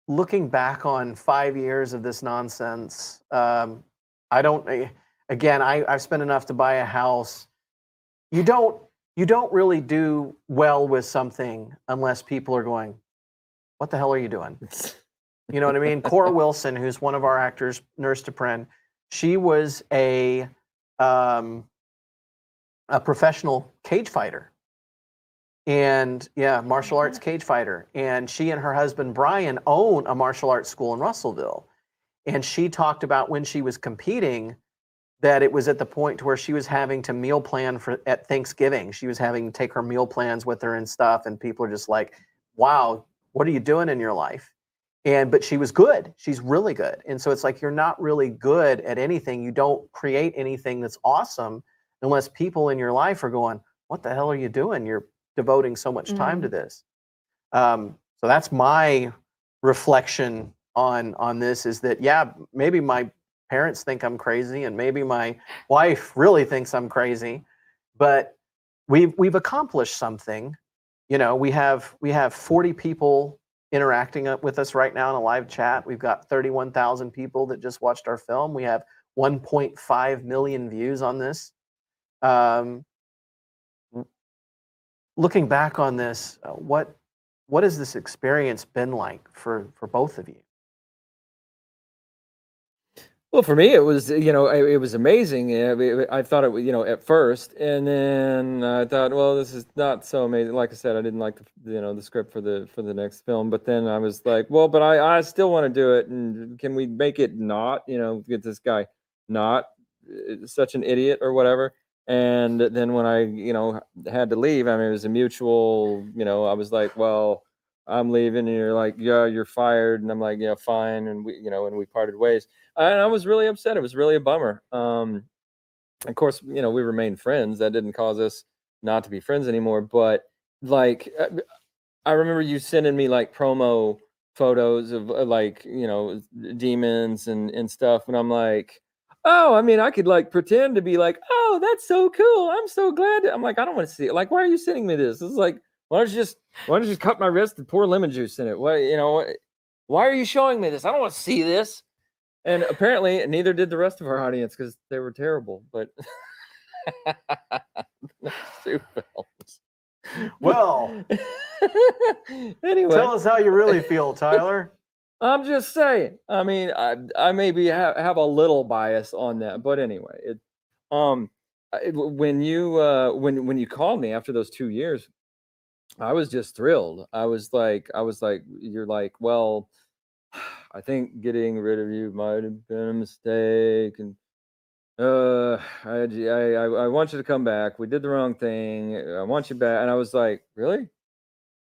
looking back on 5 years of this nonsense. I've spent enough to buy a house. You don't really do well with something unless people are going, what the hell are you doing? You know what I mean? Cora Wilson, who's one of our actors, Nurse Dupren, she was a professional cage fighter. And martial arts cage fighter. And she and her husband, Brian, own a martial arts school in Russellville. And she talked about when she was competing that it was at the point where she was having to meal plan at Thanksgiving. She was having to take her meal plans with her and stuff. And people are just like, wow, what are you doing in your life? But she was good. She's really good. And so it's like, you're not really good at anything. You don't create anything that's awesome unless people in your life are going, what the hell are you doing? You're devoting so much time to this. So that's my reflection on this, is that, maybe my parents think I'm crazy and maybe my wife really thinks I'm crazy, but we've accomplished something. We have 40 people interacting with us right now in a live chat. We've got 31,000 people that just watched our film. We have 1.5 million views on this. Looking back on this, what has this experience been like for both of you? Well, for me, it was, it was amazing. I thought it was, at first, and then I thought, well, this is not so amazing. Like I said, I didn't like the script for the next film, but then I was like, well, but I still want to do it, and can we make it not, get this guy not such an idiot or whatever? And then when I, had to leave, I mean, it was a mutual, I was like, well, I'm leaving, and you're like, yeah, you're fired, and I'm like, yeah, fine, and and we parted ways. And I was really upset. It was really a bummer. Of course, we remained friends. That didn't cause us not to be friends anymore. But like, I remember you sending me like promo photos of like, demons and stuff. And I'm like, oh, I mean, I could like pretend to be like, oh, that's so cool. I'm so glad. I'm like, I don't want to see it. Like, why are you sending me this? It's like, why don't you just cut my wrist and pour lemon juice in it? What, why are you showing me this? I don't want to see this. And apparently, neither did the rest of our audience because they were terrible. But two films. Well, anyway, tell us how you really feel, Tyler. I'm just saying. I mean, I maybe have a little bias on that, but anyway, when you called me after those 2 years, I was just thrilled. I was like, you're like, well, I think getting rid of you might have been a mistake, and I want you to come back. We did the wrong thing. I want you back. And I was like, really?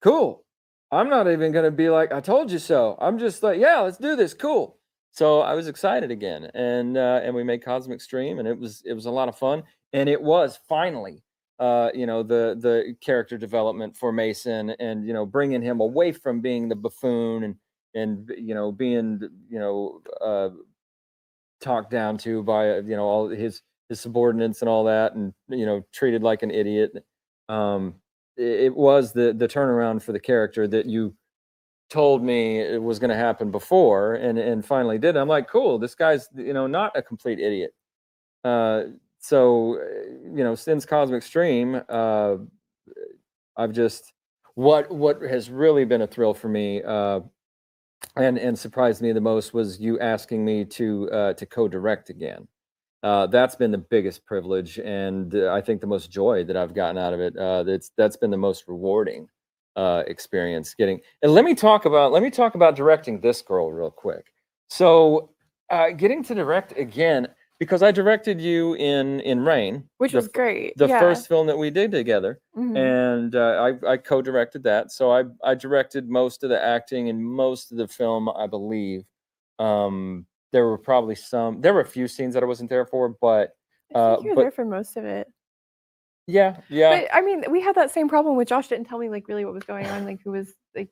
Cool. I'm not even gonna be like, I told you so. I'm just like, yeah, let's do this. Cool. So I was excited again, and we made Cosmic Stream, and it was a lot of fun, and it was finally. The character development for Mason, and bringing him away from being the buffoon and being talked down to by all his subordinates and all that, and treated like an idiot. It was the turnaround for the character that you told me it was going to happen before, and finally did. I'm like, cool, this guy's not a complete idiot. So since Cosmic Stream, I've just what has really been a thrill for me, and surprised me the most was you asking me to co-direct again. That's been the biggest privilege, and I think the most joy that I've gotten out of it. That's been the most rewarding experience. And let me talk about directing this girl real quick. So, getting to direct again, because I directed you in Rain, which was great. The first film that we did together, and I co-directed that. So I directed most of the acting and most of the film, I believe. There were a few scenes that I wasn't there for, but I think you were there for most of it. Yeah. But I mean, we had that same problem with Josh. Didn't tell me like really what was going on. Like, who was like.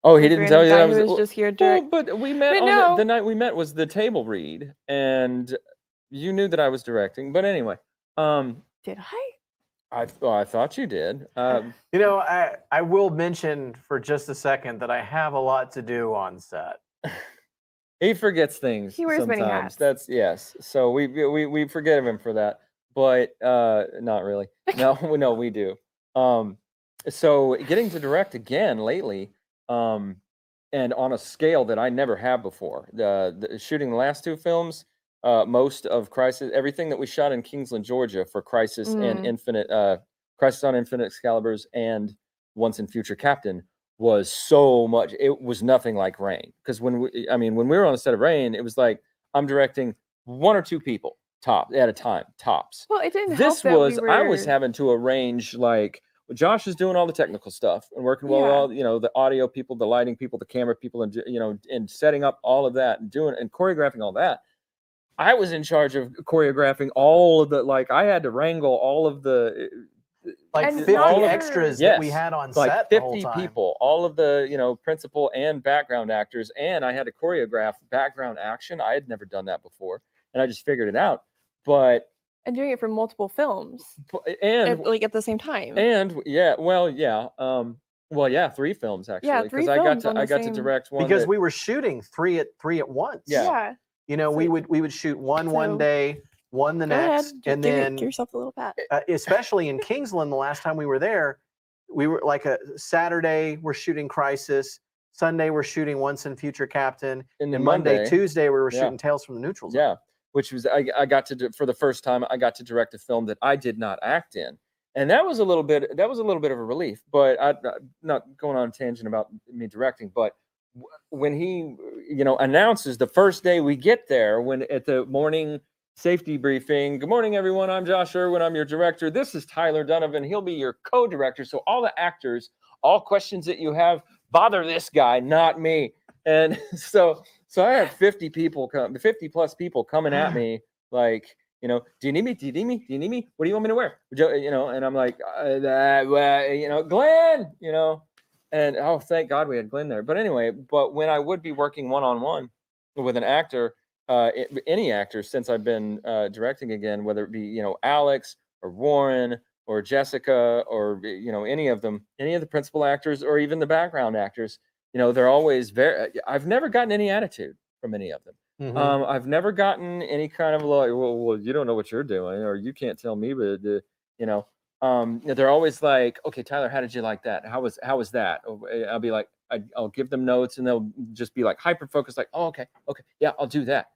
Oh, he didn't tell you that? He was just here direct. Well, but we met the night we met was the table read, and you knew that I was directing. But anyway, did I? I thought you did. I will mention for just a second that I have a lot to do on set. He forgets things. He wears sometimes. many hats. That's yes. So we forgive him for that, but not really. No, we do. So getting to direct again lately, and on a scale that I never have before. The shooting the last two films, most of Crisis, everything that we shot in Kingsland, Georgia for Crisis and Infinite, Crisis on Infinite Excaliburs and Once and Future Captain was so much. It was nothing like Rain, because when we were on the set of Rain, it was like I'm directing one or two people at a time, tops. Well, it didn't This help was I was having to arrange, like, Josh is doing all the technical stuff and working with all the audio people, the lighting people, the camera people, and and setting up all of that and choreographing all that. I was in charge of choreographing all of the, like, I had to wrangle all of the like 50 extras that we had on like set. 50 people, all of the principal and background actors, and I had to choreograph background action. I had never done that before, and I just figured it out. And doing it for multiple films, and like at the same time. And 3 films actually. Yeah, because I got to direct one because we were shooting three at once. Yeah. We would shoot one day, one the next, and then give yourself a little pat. Especially in Kingsland, the last time we were there, we were like a Saturday we're shooting Crisis, Sunday we're shooting Once and Future Captain, and Monday, Tuesday we were shooting Tales from the Neutral Zone. Yeah. which was I got to for the first time I got to direct a film that I did not act in, and that was a little bit of a relief. But I'm not going on a tangent about me directing, but when he announces the first day we get there, when at the morning safety briefing, good morning everyone, I'm Josh Irwin, I'm your director, this is Tyler Dunivan, he'll be your co-director, so all the actors, all questions that you have, bother this guy, not me. And so I had 50 plus people coming at me like, do you need me? Do you need me? Do you need me? What do you want me to wear? And I'm like, Glenn, and oh, thank God we had Glenn there. But anyway, when I would be working one-on-one with an actor, any actor since I've been directing again, whether it be, Alex or Warren or Jessica or, any of the principal actors or even the background actors, they're always I've never gotten any attitude from any of them. Mhm. I've never gotten any kind of like, well, you don't know what you're doing, or you can't tell me, but they're always like, okay, Tyler, how did you like that? How was that? I'll be like, I'll give them notes and they'll just be like hyper focused, like, oh, okay, yeah, I'll do that.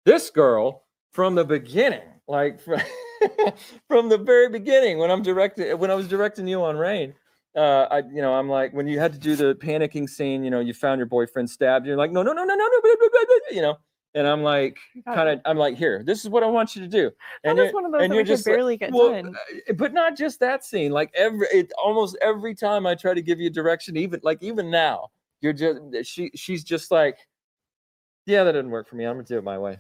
This girl from the beginning, like from the very beginning, when I was directing you on Rain, I'm like, when you had to do the panicking scene, you found your boyfriend stabbed, you're like, no, and I'm like, I'm like, here, this is what I want you to do. And that was one of those that we could barely get done. But not just that scene, like almost every time I try to give you direction, even now, you're just she's just like, yeah, that didn't work for me. I'm gonna do it my way.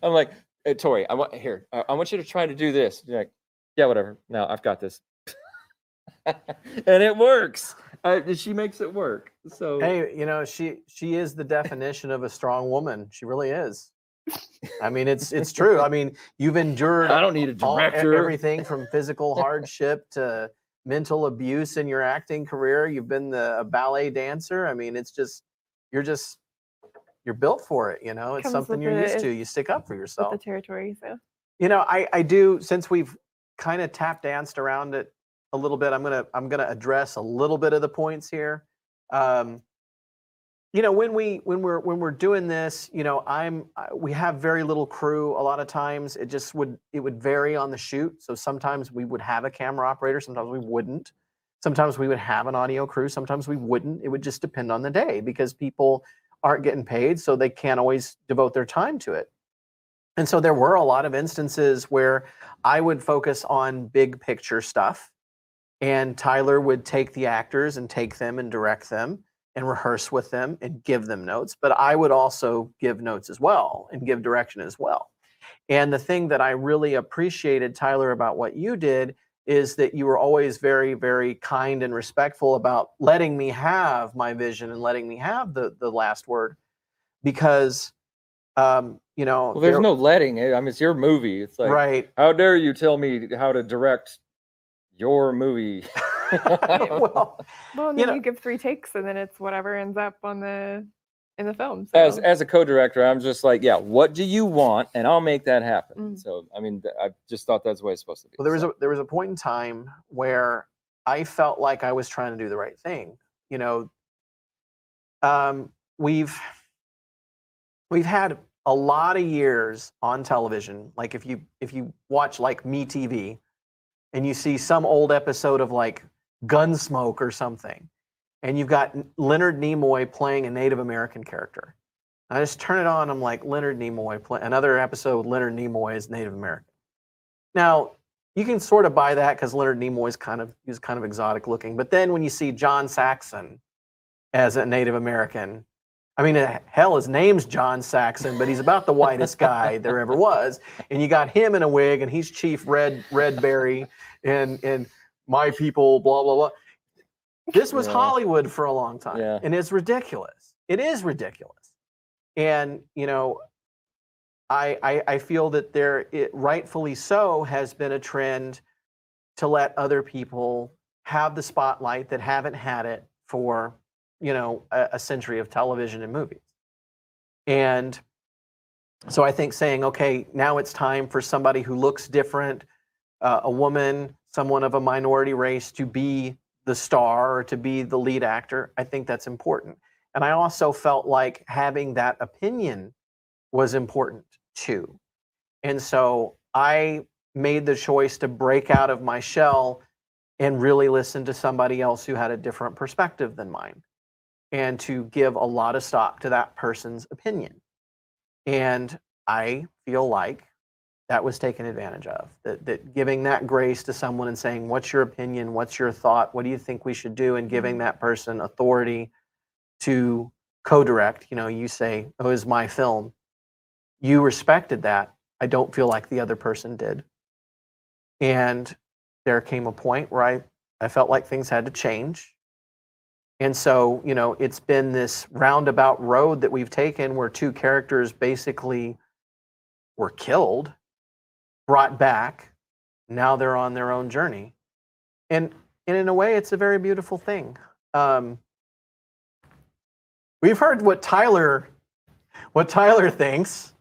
I'm like, hey, Tori, I want you to try to do this. You're like, yeah, whatever. No, I've got this. And it works. She makes it work. So Hey, she is the definition of a strong woman. She really is. I mean, it's true. I mean, you've endured I don't need a director. everything from physical hardship to mental abuse in your acting career. You've been a ballet dancer. I mean, you're built for it. It's Comes something with you're used the- to. You stick up for yourself. With the territory, so. I do, since we've kind of tap danced around it a little bit, I'm gonna address a little bit of the points here. When we're doing this, we have very little crew. A lot of times it would vary on the shoot. So sometimes we would have a camera operator, sometimes we wouldn't. Sometimes we would have an audio crew, sometimes we wouldn't. It would just depend on the day because people aren't getting paid, so they can't always devote their time to it. And so there were a lot of instances where I would focus on big picture stuff, and Tyler would take the actors and take them and direct them and rehearse with them and give them notes. But I would also give notes as well and give direction as well. And the thing that I really appreciated, Tyler, about what you did is that you were always very, very kind and respectful about letting me have my vision and letting me have the last word, because well, there's no letting it. I mean, it's your movie. It's like, right. How dare you tell me how to direct your movie? well, And then you give 3 takes, and then it's whatever ends up in the film. So. As a co-director, I'm just like, yeah, what do you want, and I'll make that happen. So, I mean, I just thought that's the way it's supposed to be. Well, there was a point in time where I felt like I was trying to do the right thing. We've had a lot of years on television. Like if you watch like MeTV, and you see some old episode of like Gunsmoke or something, and you've got Leonard Nimoy playing a Native American character. I just turn it on. I'm like, Leonard Nimoy play another episode with Leonard Nimoy as Native American. Now you can sort of buy that because Leonard Nimoy is kind of exotic looking. But then when you see John Saxon as a Native American, I mean, hell, his name's John Saxon, but he's about the whitest guy there ever was. And you got him in a wig, and he's Chief Redberry, and my people, blah blah blah. This was Hollywood for a long time, and it's ridiculous. It is ridiculous, and I feel that it rightfully so has been a trend to let other people have the spotlight that haven't had it for a century of television and movies. And so I think saying, okay, now it's time for somebody who looks different, a woman, someone of a minority race, to be the star or to be the lead actor, I think that's important. And I also felt like having that opinion was important too. And so I made the choice to break out of my shell and really listen to somebody else who had a different perspective than mine, and to give a lot of stock to that person's opinion. And I feel like that was taken advantage of. That giving that grace to someone and saying, what's your opinion? What's your thought? What do you think we should do? And giving that person authority to co-direct. You know, you say, oh, it's my film. You respected that. I don't feel like the other person did. And there came a point where I felt like things had to change. And so, you know, it's been this roundabout road that we've taken where two characters basically were killed, brought back. Now they're on their own journey. And in a way, it's a very beautiful thing. We've heard what Tyler thinks.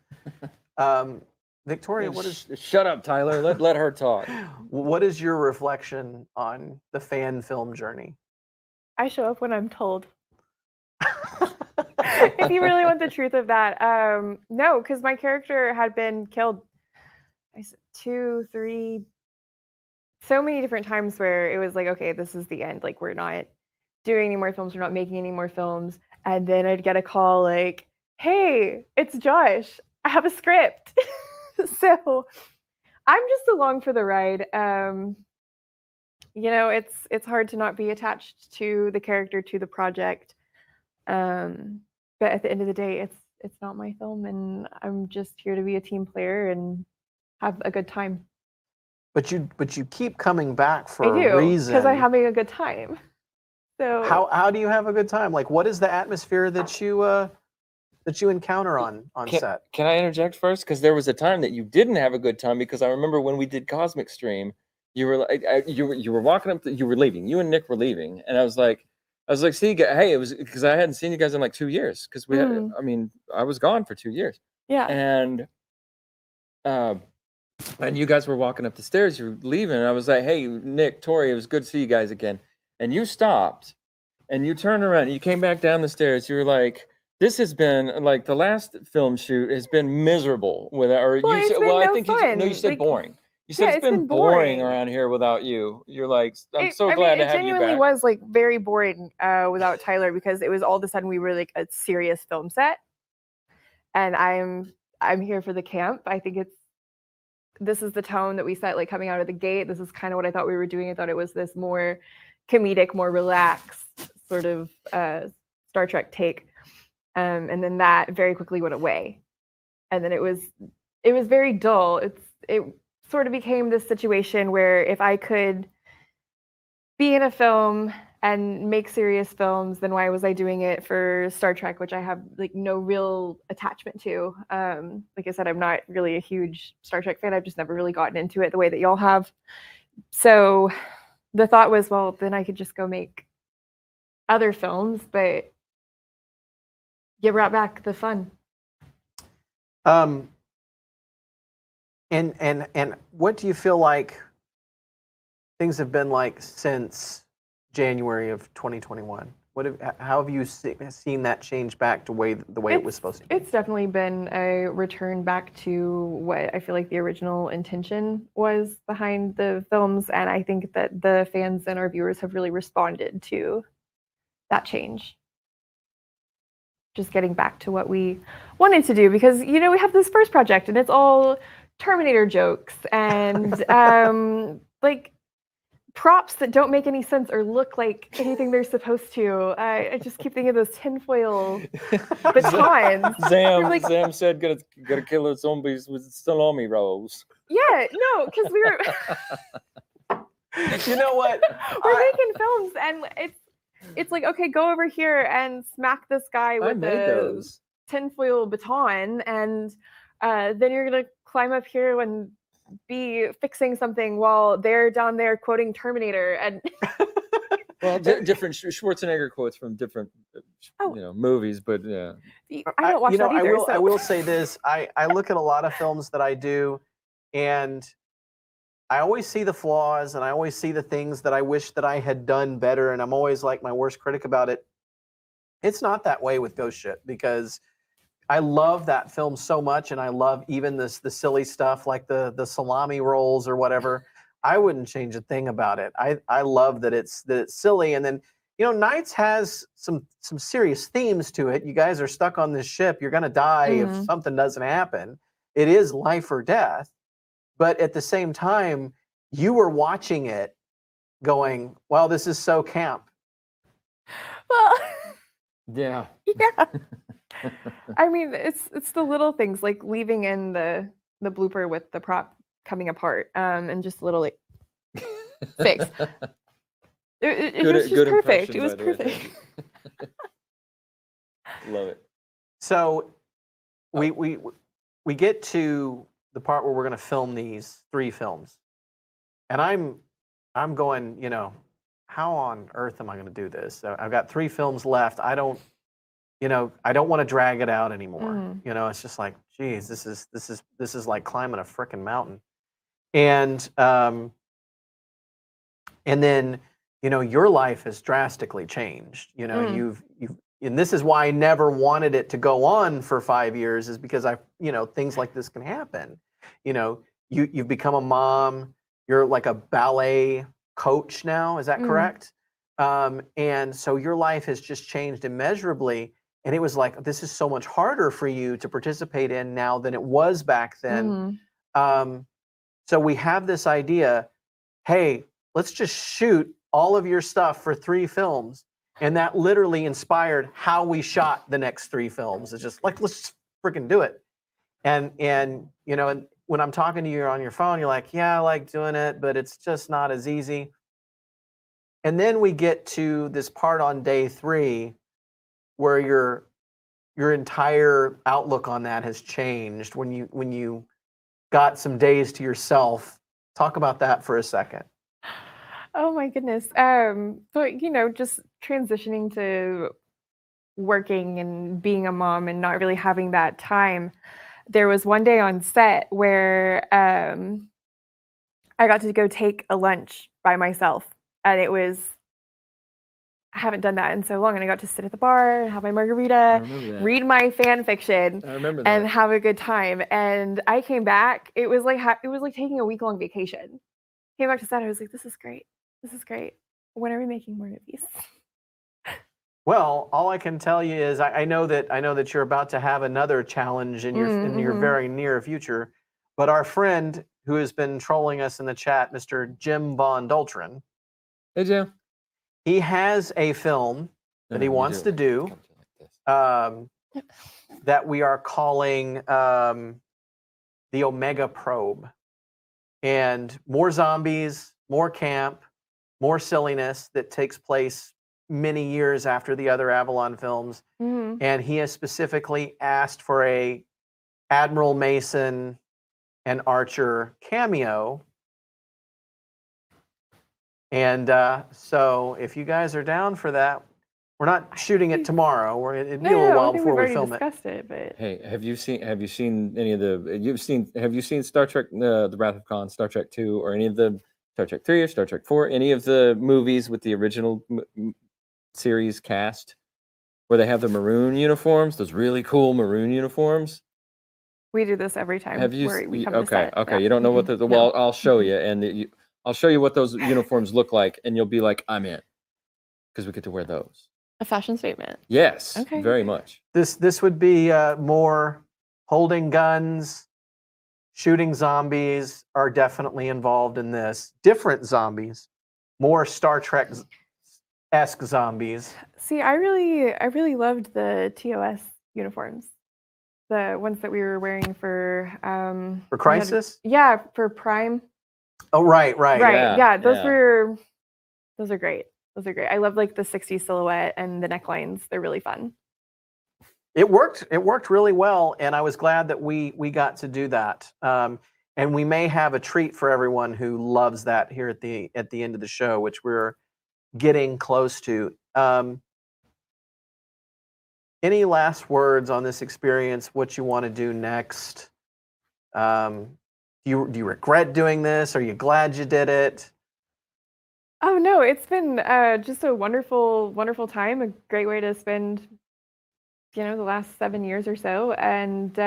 Victoria, what is... Shut up, Tyler. Let her talk. What is your reflection on the fan film journey? I show up when I'm told. If you really want the truth of that. No, because my character had been killed 2, 3, so many different times where it was like, okay, this is the end. Like, we're not doing any more films. We're not making any more films. And then I'd get a call like, hey, it's Josh. I have a script. So I'm just along for the ride. You know, it's hard to not be attached to the character, to the project. But at the end of the day, it's not my film, and I'm just here to be a team player and have a good time. But you keep coming back for I do, a reason. because I'm having a good time. So how do you have a good time? Like, what is the atmosphere that you encounter on set? Can I interject first? Because there was a time that you didn't have a good time, because I remember when we did Cosmic Stream, you were like, you were walking up, you were leaving. You and Nick were leaving, and I was like, see you guys. Hey, it was because I hadn't seen you guys in like 2 years, because we had, I mean, I was gone for 2 years. Yeah. And you guys were walking up the stairs, you were leaving, and I was like, hey, Nick, Tori, it was good to see you guys again. And you stopped, and you turned around, and you came back down the stairs. You were like, this has been like the last film shoot has been miserable without, or Well, you said, well, I think you said like, boring. You said it's been boring around here without you. You're like, I'm so glad to have you back. It genuinely was like very boring without Tyler, because it was all of a sudden we were like a serious film set, and I'm here for the camp. I think this is the tone that we set, like coming out of the gate. This is kind of what I thought we were doing. I thought it was this more comedic, more relaxed sort of Star Trek take. And then that very quickly went away. And then it was very dull. It sort of became this situation where if I could be in a film and make serious films, then why was I doing it for Star Trek, which I have like no real attachment to? Like I said, I'm not really a huge Star Trek fan. I've just never really gotten into it the way that y'all have. So the thought was, well, then I could just go make other films, but you brought back the fun. And what do you feel like things have been like since January of 2021? How have you seen that change back to the way it was supposed to be? It's definitely been a return back to what I feel like the original intention was behind the films, and I think that the fans and our viewers have really responded to that change. Just getting back to what we wanted to do, because we have this first project and it's all Terminator jokes and like props that don't make any sense or look like anything they're supposed to. I just keep thinking of those tinfoil batons. Sam said, "Gotta kill the zombies with salami rolls." Yeah, no, because we were. You know what? We're making films, and it's like, okay, go over here and smack this guy with the tinfoil baton, and then you're gonna climb up here and be fixing something while they're down there quoting Terminator. And well, different Schwarzenegger quotes from different movies, but yeah, I don't watch that either. I will say this: I look at a lot of films that I do, and I always see the flaws, and I always see the things that I wish that I had done better, and I'm always like my worst critic about it. It's not that way with Ghost Ship, because I love that film so much, and I love even the silly stuff like the salami rolls or whatever. I wouldn't change a thing about it. I love that it's silly, and then Nights has some serious themes to it. You guys are stuck on this ship. You're gonna die if something doesn't happen. It is life or death, but at the same time, you were watching it, going, "Wow, this is so camp." Well, Yeah. yeah. I mean, it's the little things like leaving in the blooper with the prop coming apart, and just a little like fix. It was just perfect. It was perfect. Love it. So we get to the part where we're going to film these 3 films, and I'm going, how on earth am I going to do this? So I've got 3 films left. I don't want to drag it out anymore. It's just like, geez, this is like climbing a frickin' mountain. And then your life has drastically changed. You've and this is why I never wanted it to go on for 5 years, is because things like this can happen. You've become a mom. You're like a ballet coach now. Is that correct? And so your life has just changed immeasurably. And it was like, this is so much harder for you to participate in now than it was back then. So we have this idea, hey, let's just shoot all of your stuff for 3 films. And that literally inspired how we shot the next 3 films. It's just like, let's freaking do it. And when I'm talking to you on your phone, you're like, yeah, I like doing it, but it's just not as easy. And then we get to this part on day 3 where your entire outlook on that has changed when you got some days to yourself. Talk about that for a second. Oh my goodness. But just transitioning to working and being a mom and not really having that time. There was one day on set where I got to go take a lunch by myself, and I haven't done that in so long, and I got to sit at the bar, have my margarita, read my fan fiction, and have a good time. And I came back. It was like taking a week-long vacation. Came back to set. I was like, "This is great. This is great. When are we making more movies?" Well, all I can tell you is I know that you're about to have another challenge in your very near future. But our friend who has been trolling us in the chat, Mr. Jim Von Doltrin. Hey, Jim. He has a film that he wants to do that we are calling the Omega Probe. And more zombies, more camp, more silliness that takes place many years after the other Avalon films. And he has specifically asked for a Admiral Mason and Archer cameo. And so if you guys are down for that, we're not shooting it tomorrow. It'd be a little while before we film it. But hey, have you seen any of the? Have you seen Star Trek: The Wrath of Khan, Star Trek 2, or any of the Star Trek 3 or Star Trek 4? Any of the movies with the original series cast, where they have the maroon uniforms, those really cool maroon uniforms? We do this every time. Have you? We come to set. Okay. You don't know what the well, I'll show you, and I'll show you what those uniforms look like, and you'll be like, I'm in, because we get to wear those. A fashion statement. Yes, Okay. Very much. This would be more holding guns, shooting zombies are definitely involved in this. Different zombies, more Star Trek-esque zombies. See, I really loved the TOS uniforms, the ones that we were wearing for Crisis. For Prime. Oh, right. Yeah, those are great. Those are great. I love like the 60s silhouette and the necklines. They're really fun. It worked really well, and I was glad that we got to do that. And we may have a treat for everyone who loves that here at the end of the show, which we're getting close to. Any last words on this experience? What you want to do next? Do you regret doing this? Are you glad you did it? Oh no, it's been just a wonderful time. A great way to spend the last 7 years or so. And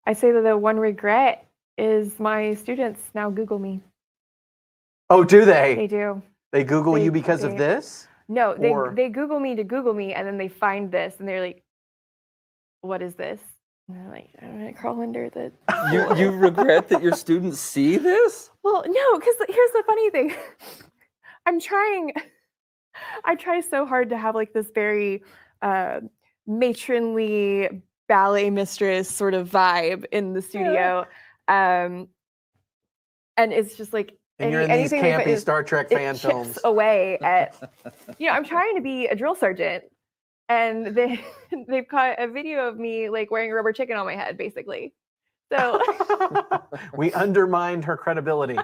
I say that the one regret is my students now Google me. Oh, do They they? do. They Google you because of they- this? No, Or- they Google me to Google me, and then they find this, and they're like, "What is this?" And they're like, "I'm gonna crawl under the." You regret that your students see this? Well, no, because here's the funny thing. I try so hard to have like this very matronly ballet mistress sort of vibe in the studio. And it's just like And you're in these anything they campy put Star Trek it fan chips films. away at I'm trying to be a drill sergeant, and they've caught a video of me like wearing a rubber chicken on my head, basically. So We undermined her credibility.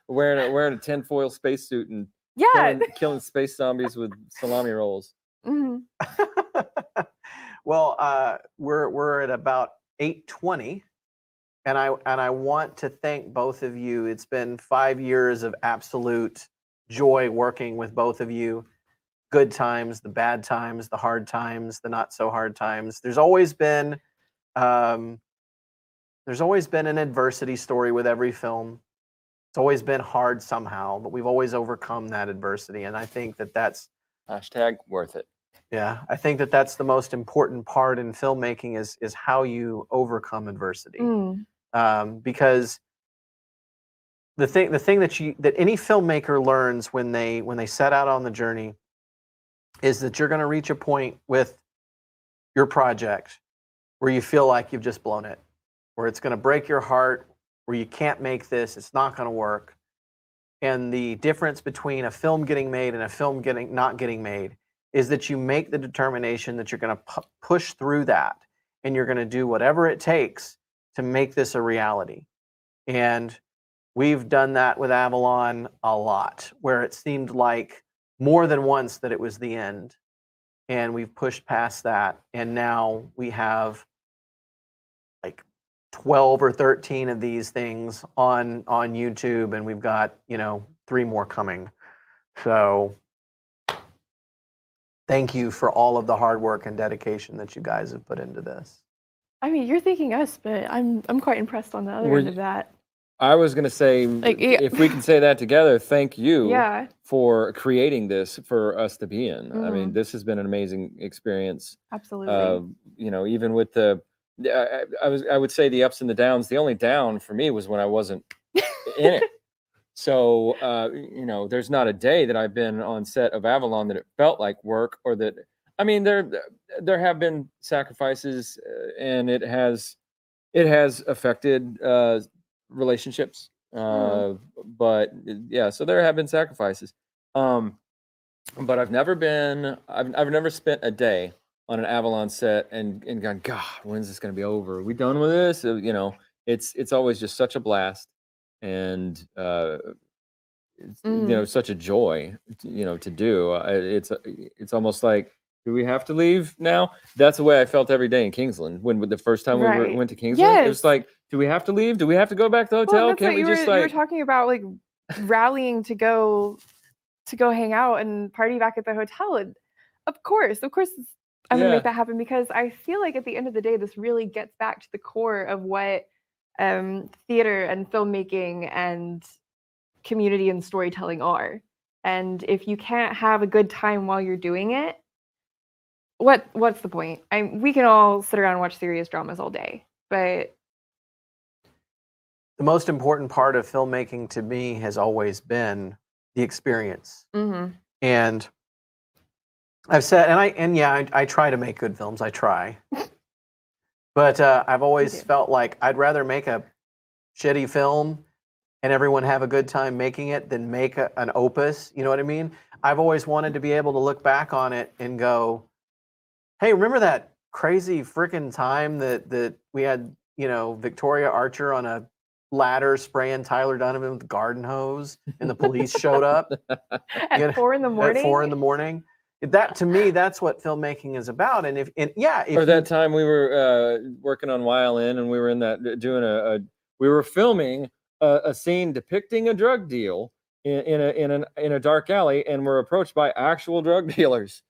Wearing a tinfoil spacesuit and yeah. killing space zombies with salami rolls. Mhm. Well, we're at about 8:20, and I want to thank both of you. It's been 5 years of absolute joy working with both of you. Good times, the bad times, the hard times, the not so hard times. There's always been an adversity story with every film. It's always been hard somehow, but we've always overcome that adversity, and I think that that's #worth it. Yeah, I think that that's the most important part in filmmaking is how you overcome adversity. Because the thing that any filmmaker learns when they set out on the journey is that you're going to reach a point with your project where you feel like you've just blown it, where it's going to break your heart, where you can't make this, it's not going to work. And the difference between a film getting made and a film not getting made is that you make the determination that you're going to push through that, and you're going to do whatever it takes to make this a reality. And we've done that with Avalon a lot, where it seemed like more than once that it was the end. And we've pushed past that, and now we have like 12 or 13 of these things on YouTube, and we've got 3 more coming. So thank you for all of the hard work and dedication that you guys have put into this. I mean, you're thanking us, but I'm quite impressed on the other end of that. I was going to say, if we can say that together, thank you for creating this for us to be in. I mean, this has been an amazing experience. Absolutely. Even with I would say the ups and the downs. The only down for me was when I wasn't in it. So, there's not a day that I've been on set of Avalon that it felt like work, or that, I mean, there have been sacrifices, and it has affected relationships. But yeah, so there have been sacrifices. But I've never spent a day on an Avalon set and gone, God, when's this going to be over? Are we done with this? It's always just such a blast. And it's such a joy to do. It's almost like, do we have to leave now? That's the way I felt every day in Kingsland. When the first time we went to Kingsland, it was like, do we have to leave? Do we have to go back to the hotel? Can't we just you were talking about, like rallying to go hang out and party back at the hotel? And of course I'm gonna make that happen, because I feel like at the end of the day, this really gets back to the core of what theater and filmmaking and community and storytelling are. And if you can't have a good time while you're doing it, what's the point? We can all sit around and watch serious dramas all day, but the most important part of filmmaking to me has always been the experience. And I've said, I try to make good films. I try, but I've always felt like I'd rather make a shitty film and everyone have a good time making it than make an opus. You know what I mean? I've always wanted to be able to look back on it and go, hey, remember that crazy freaking time that we had, Victoria Archer on a ladder spraying Tyler Dunivan with a garden hose, and the police showed up at 4 in the morning. At 4 in the morning. That, to me, that's what filmmaking is about. And if that time we were working on YLN, and we were in that we were filming a scene depicting a drug deal in a dark alley, and we're approached by actual drug dealers.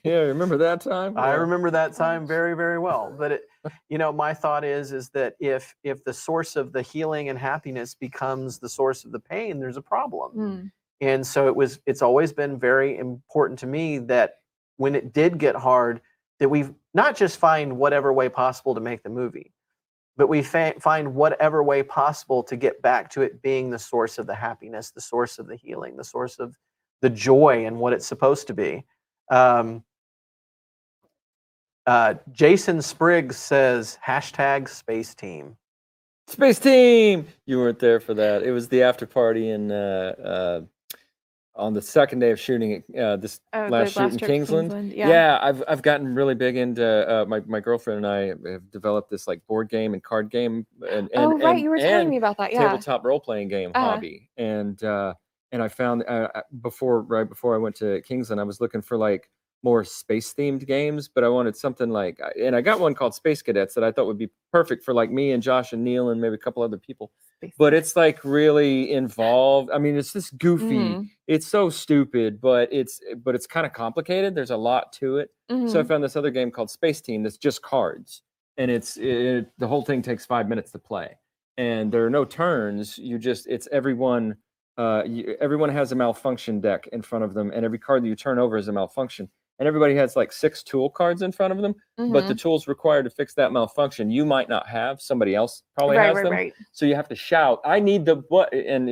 Yeah, remember that time? I Yeah. remember that time very, very well. But it, my thought is that if the source of the healing and happiness becomes the source of the pain, there's a problem. Mm. And so it's always been very important to me that when it did get hard, that we not just find whatever way possible to make the movie, but we find whatever way possible to get back to it being the source of the happiness, the source of the healing, the source of the joy and what it's supposed to be. Jason Spriggs says #Space Team. Space Team. You weren't there for that. It was the after party in on the second day of shooting this last shoot in trip to Kingsland. Yeah. Yeah, I've gotten really big into my girlfriend and I have developed this like board game and card game and right, you were telling and me about that. Yeah. tabletop role playing game hobby. And I found right before I went to Kingsland, I was looking for like more space themed games, but I wanted something like, and I got one called Space Cadets that I thought would be perfect for like me and Josh and Neil and maybe a couple other people. But it's like really involved. I mean, it's just goofy. It's so stupid, but it's kind of complicated. There's a lot to it. So I found this other game called Space Team that's just cards, and the whole thing takes 5 minutes to play, and there are no turns. It's everyone. Everyone has a malfunction deck in front of them, and every card that you turn over is a malfunction. And everybody has like 6 tool cards in front of them, but the tools required to fix that malfunction you might not have. Somebody else probably has them. Right. So you have to shout, "I need the what?" And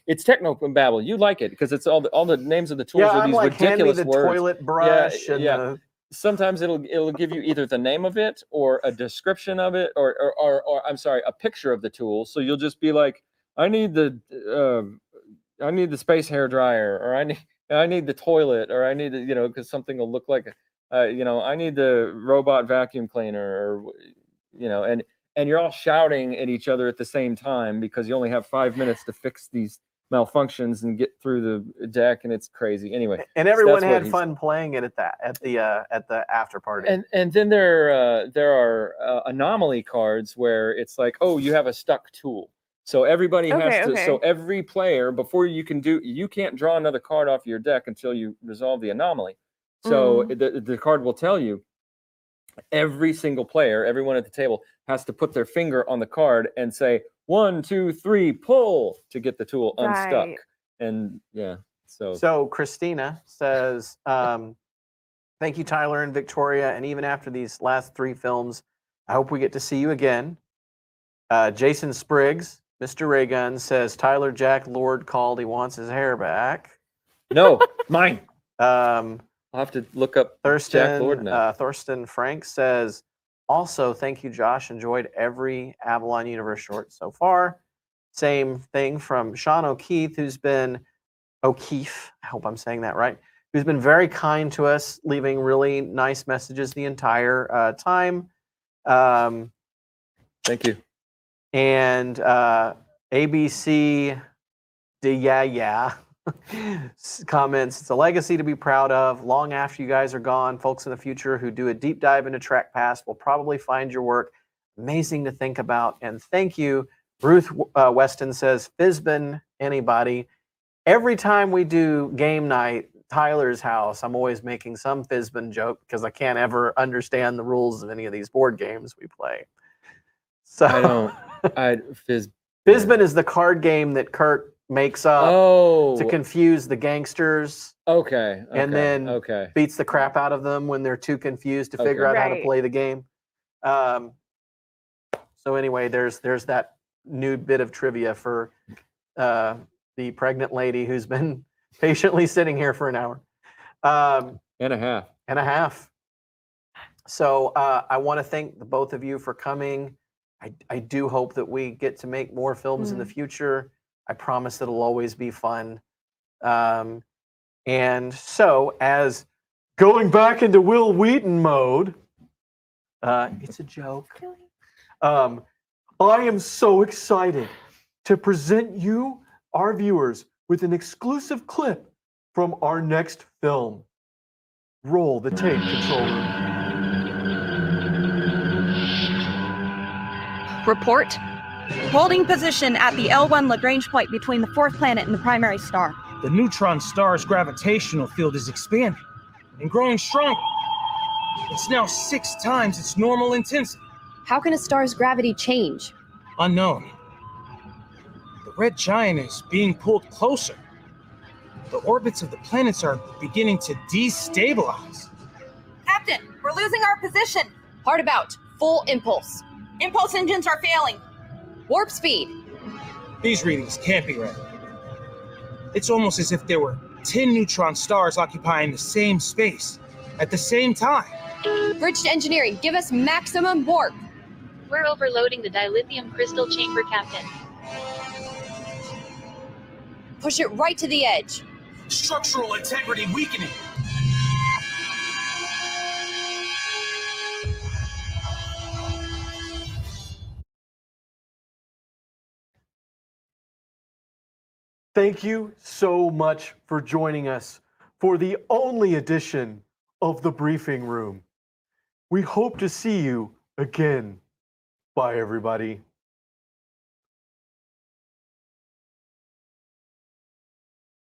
it's techno babble. You like it because it's all the names of the tools are these like, ridiculous hand me the words. Toilet brush. Yeah. Sometimes it'll give you either the name of it or a description of it, or I'm sorry, a picture of the tool. So you'll just be like, "I need the space hair dryer," or I need the toilet, or I need the, because something will look like, I need the robot vacuum cleaner, or, and you're all shouting at each other at the same time because you only have 5 minutes to fix these malfunctions and get through the deck, and it's crazy. Anyway, and everyone had fun playing it at the after party. And then there are anomaly cards where it's like, oh, you have a stuck tool. So everybody has to. So every player, before you can't draw another card off your deck until you resolve the anomaly. So the card will tell you. Every single player, everyone at the table, has to put their finger on the card and say 1, 2, 3, pull to get the tool unstuck. And yeah, so Christina says, "Thank you, Tyler and Victoria, and even after these last 3 films, I hope we get to see you again." Jason Spriggs, Mr. Raygun, says Tyler Jack Lord called. He wants his hair back. No, mine. I'll have to look up Jack Lord now. Thorsten Frank says, also, thank you, Josh. Enjoyed every Avalon Universe short so far. Same thing from Sean O'Keefe, O'Keefe, I hope I'm saying that right, who's been very kind to us, leaving really nice messages the entire time. Thank you. And ABC comments, it's a legacy to be proud of. Long after you guys are gone, folks in the future who do a deep dive into Track Past will probably find your work amazing to think about. And thank you. Ruth Weston says, Fizbin, anybody. Every time we do game night, Tyler's house, I'm always making some Fizbin joke because I can't ever understand the rules of any of these board games we play. So I don't. Fizbin is the card game that Kurt makes up to confuse the gangsters. Okay. And then beats the crap out of them when they're too confused to figure out how to play the game. So anyway, there's that new bit of trivia for the pregnant lady who's been patiently sitting here for an hour. And a half. So I want to thank the both of you for coming. I do hope that we get to make more films in the future. I promise it'll always be fun. And so, as going back into Will Wheaton mode, it's a joke. I am so excited to present you, our viewers, with an exclusive clip from our next film. Roll the tape, controller. Report. Holding position at the L1 Lagrange point between the fourth planet and the primary star. The neutron star's gravitational field is expanding. and growing stronger. It's now 6 times its normal intensity. How can a star's gravity change? Unknown. The red giant is being pulled closer. The orbits of the planets are beginning to destabilize. Captain, we're losing our position. Hard about. Full impulse. Impulse engines are failing. Warp speed. These readings can't be right. It's almost as if there were 10 neutron stars occupying the same space at the same time. Bridge to engineering. Give us maximum warp. We're overloading the dilithium crystal chamber, Captain. Push it right to the edge. Structural integrity weakening. Thank you so much for joining us for the only edition of the Briefing Room. We hope to see you again. Bye, everybody.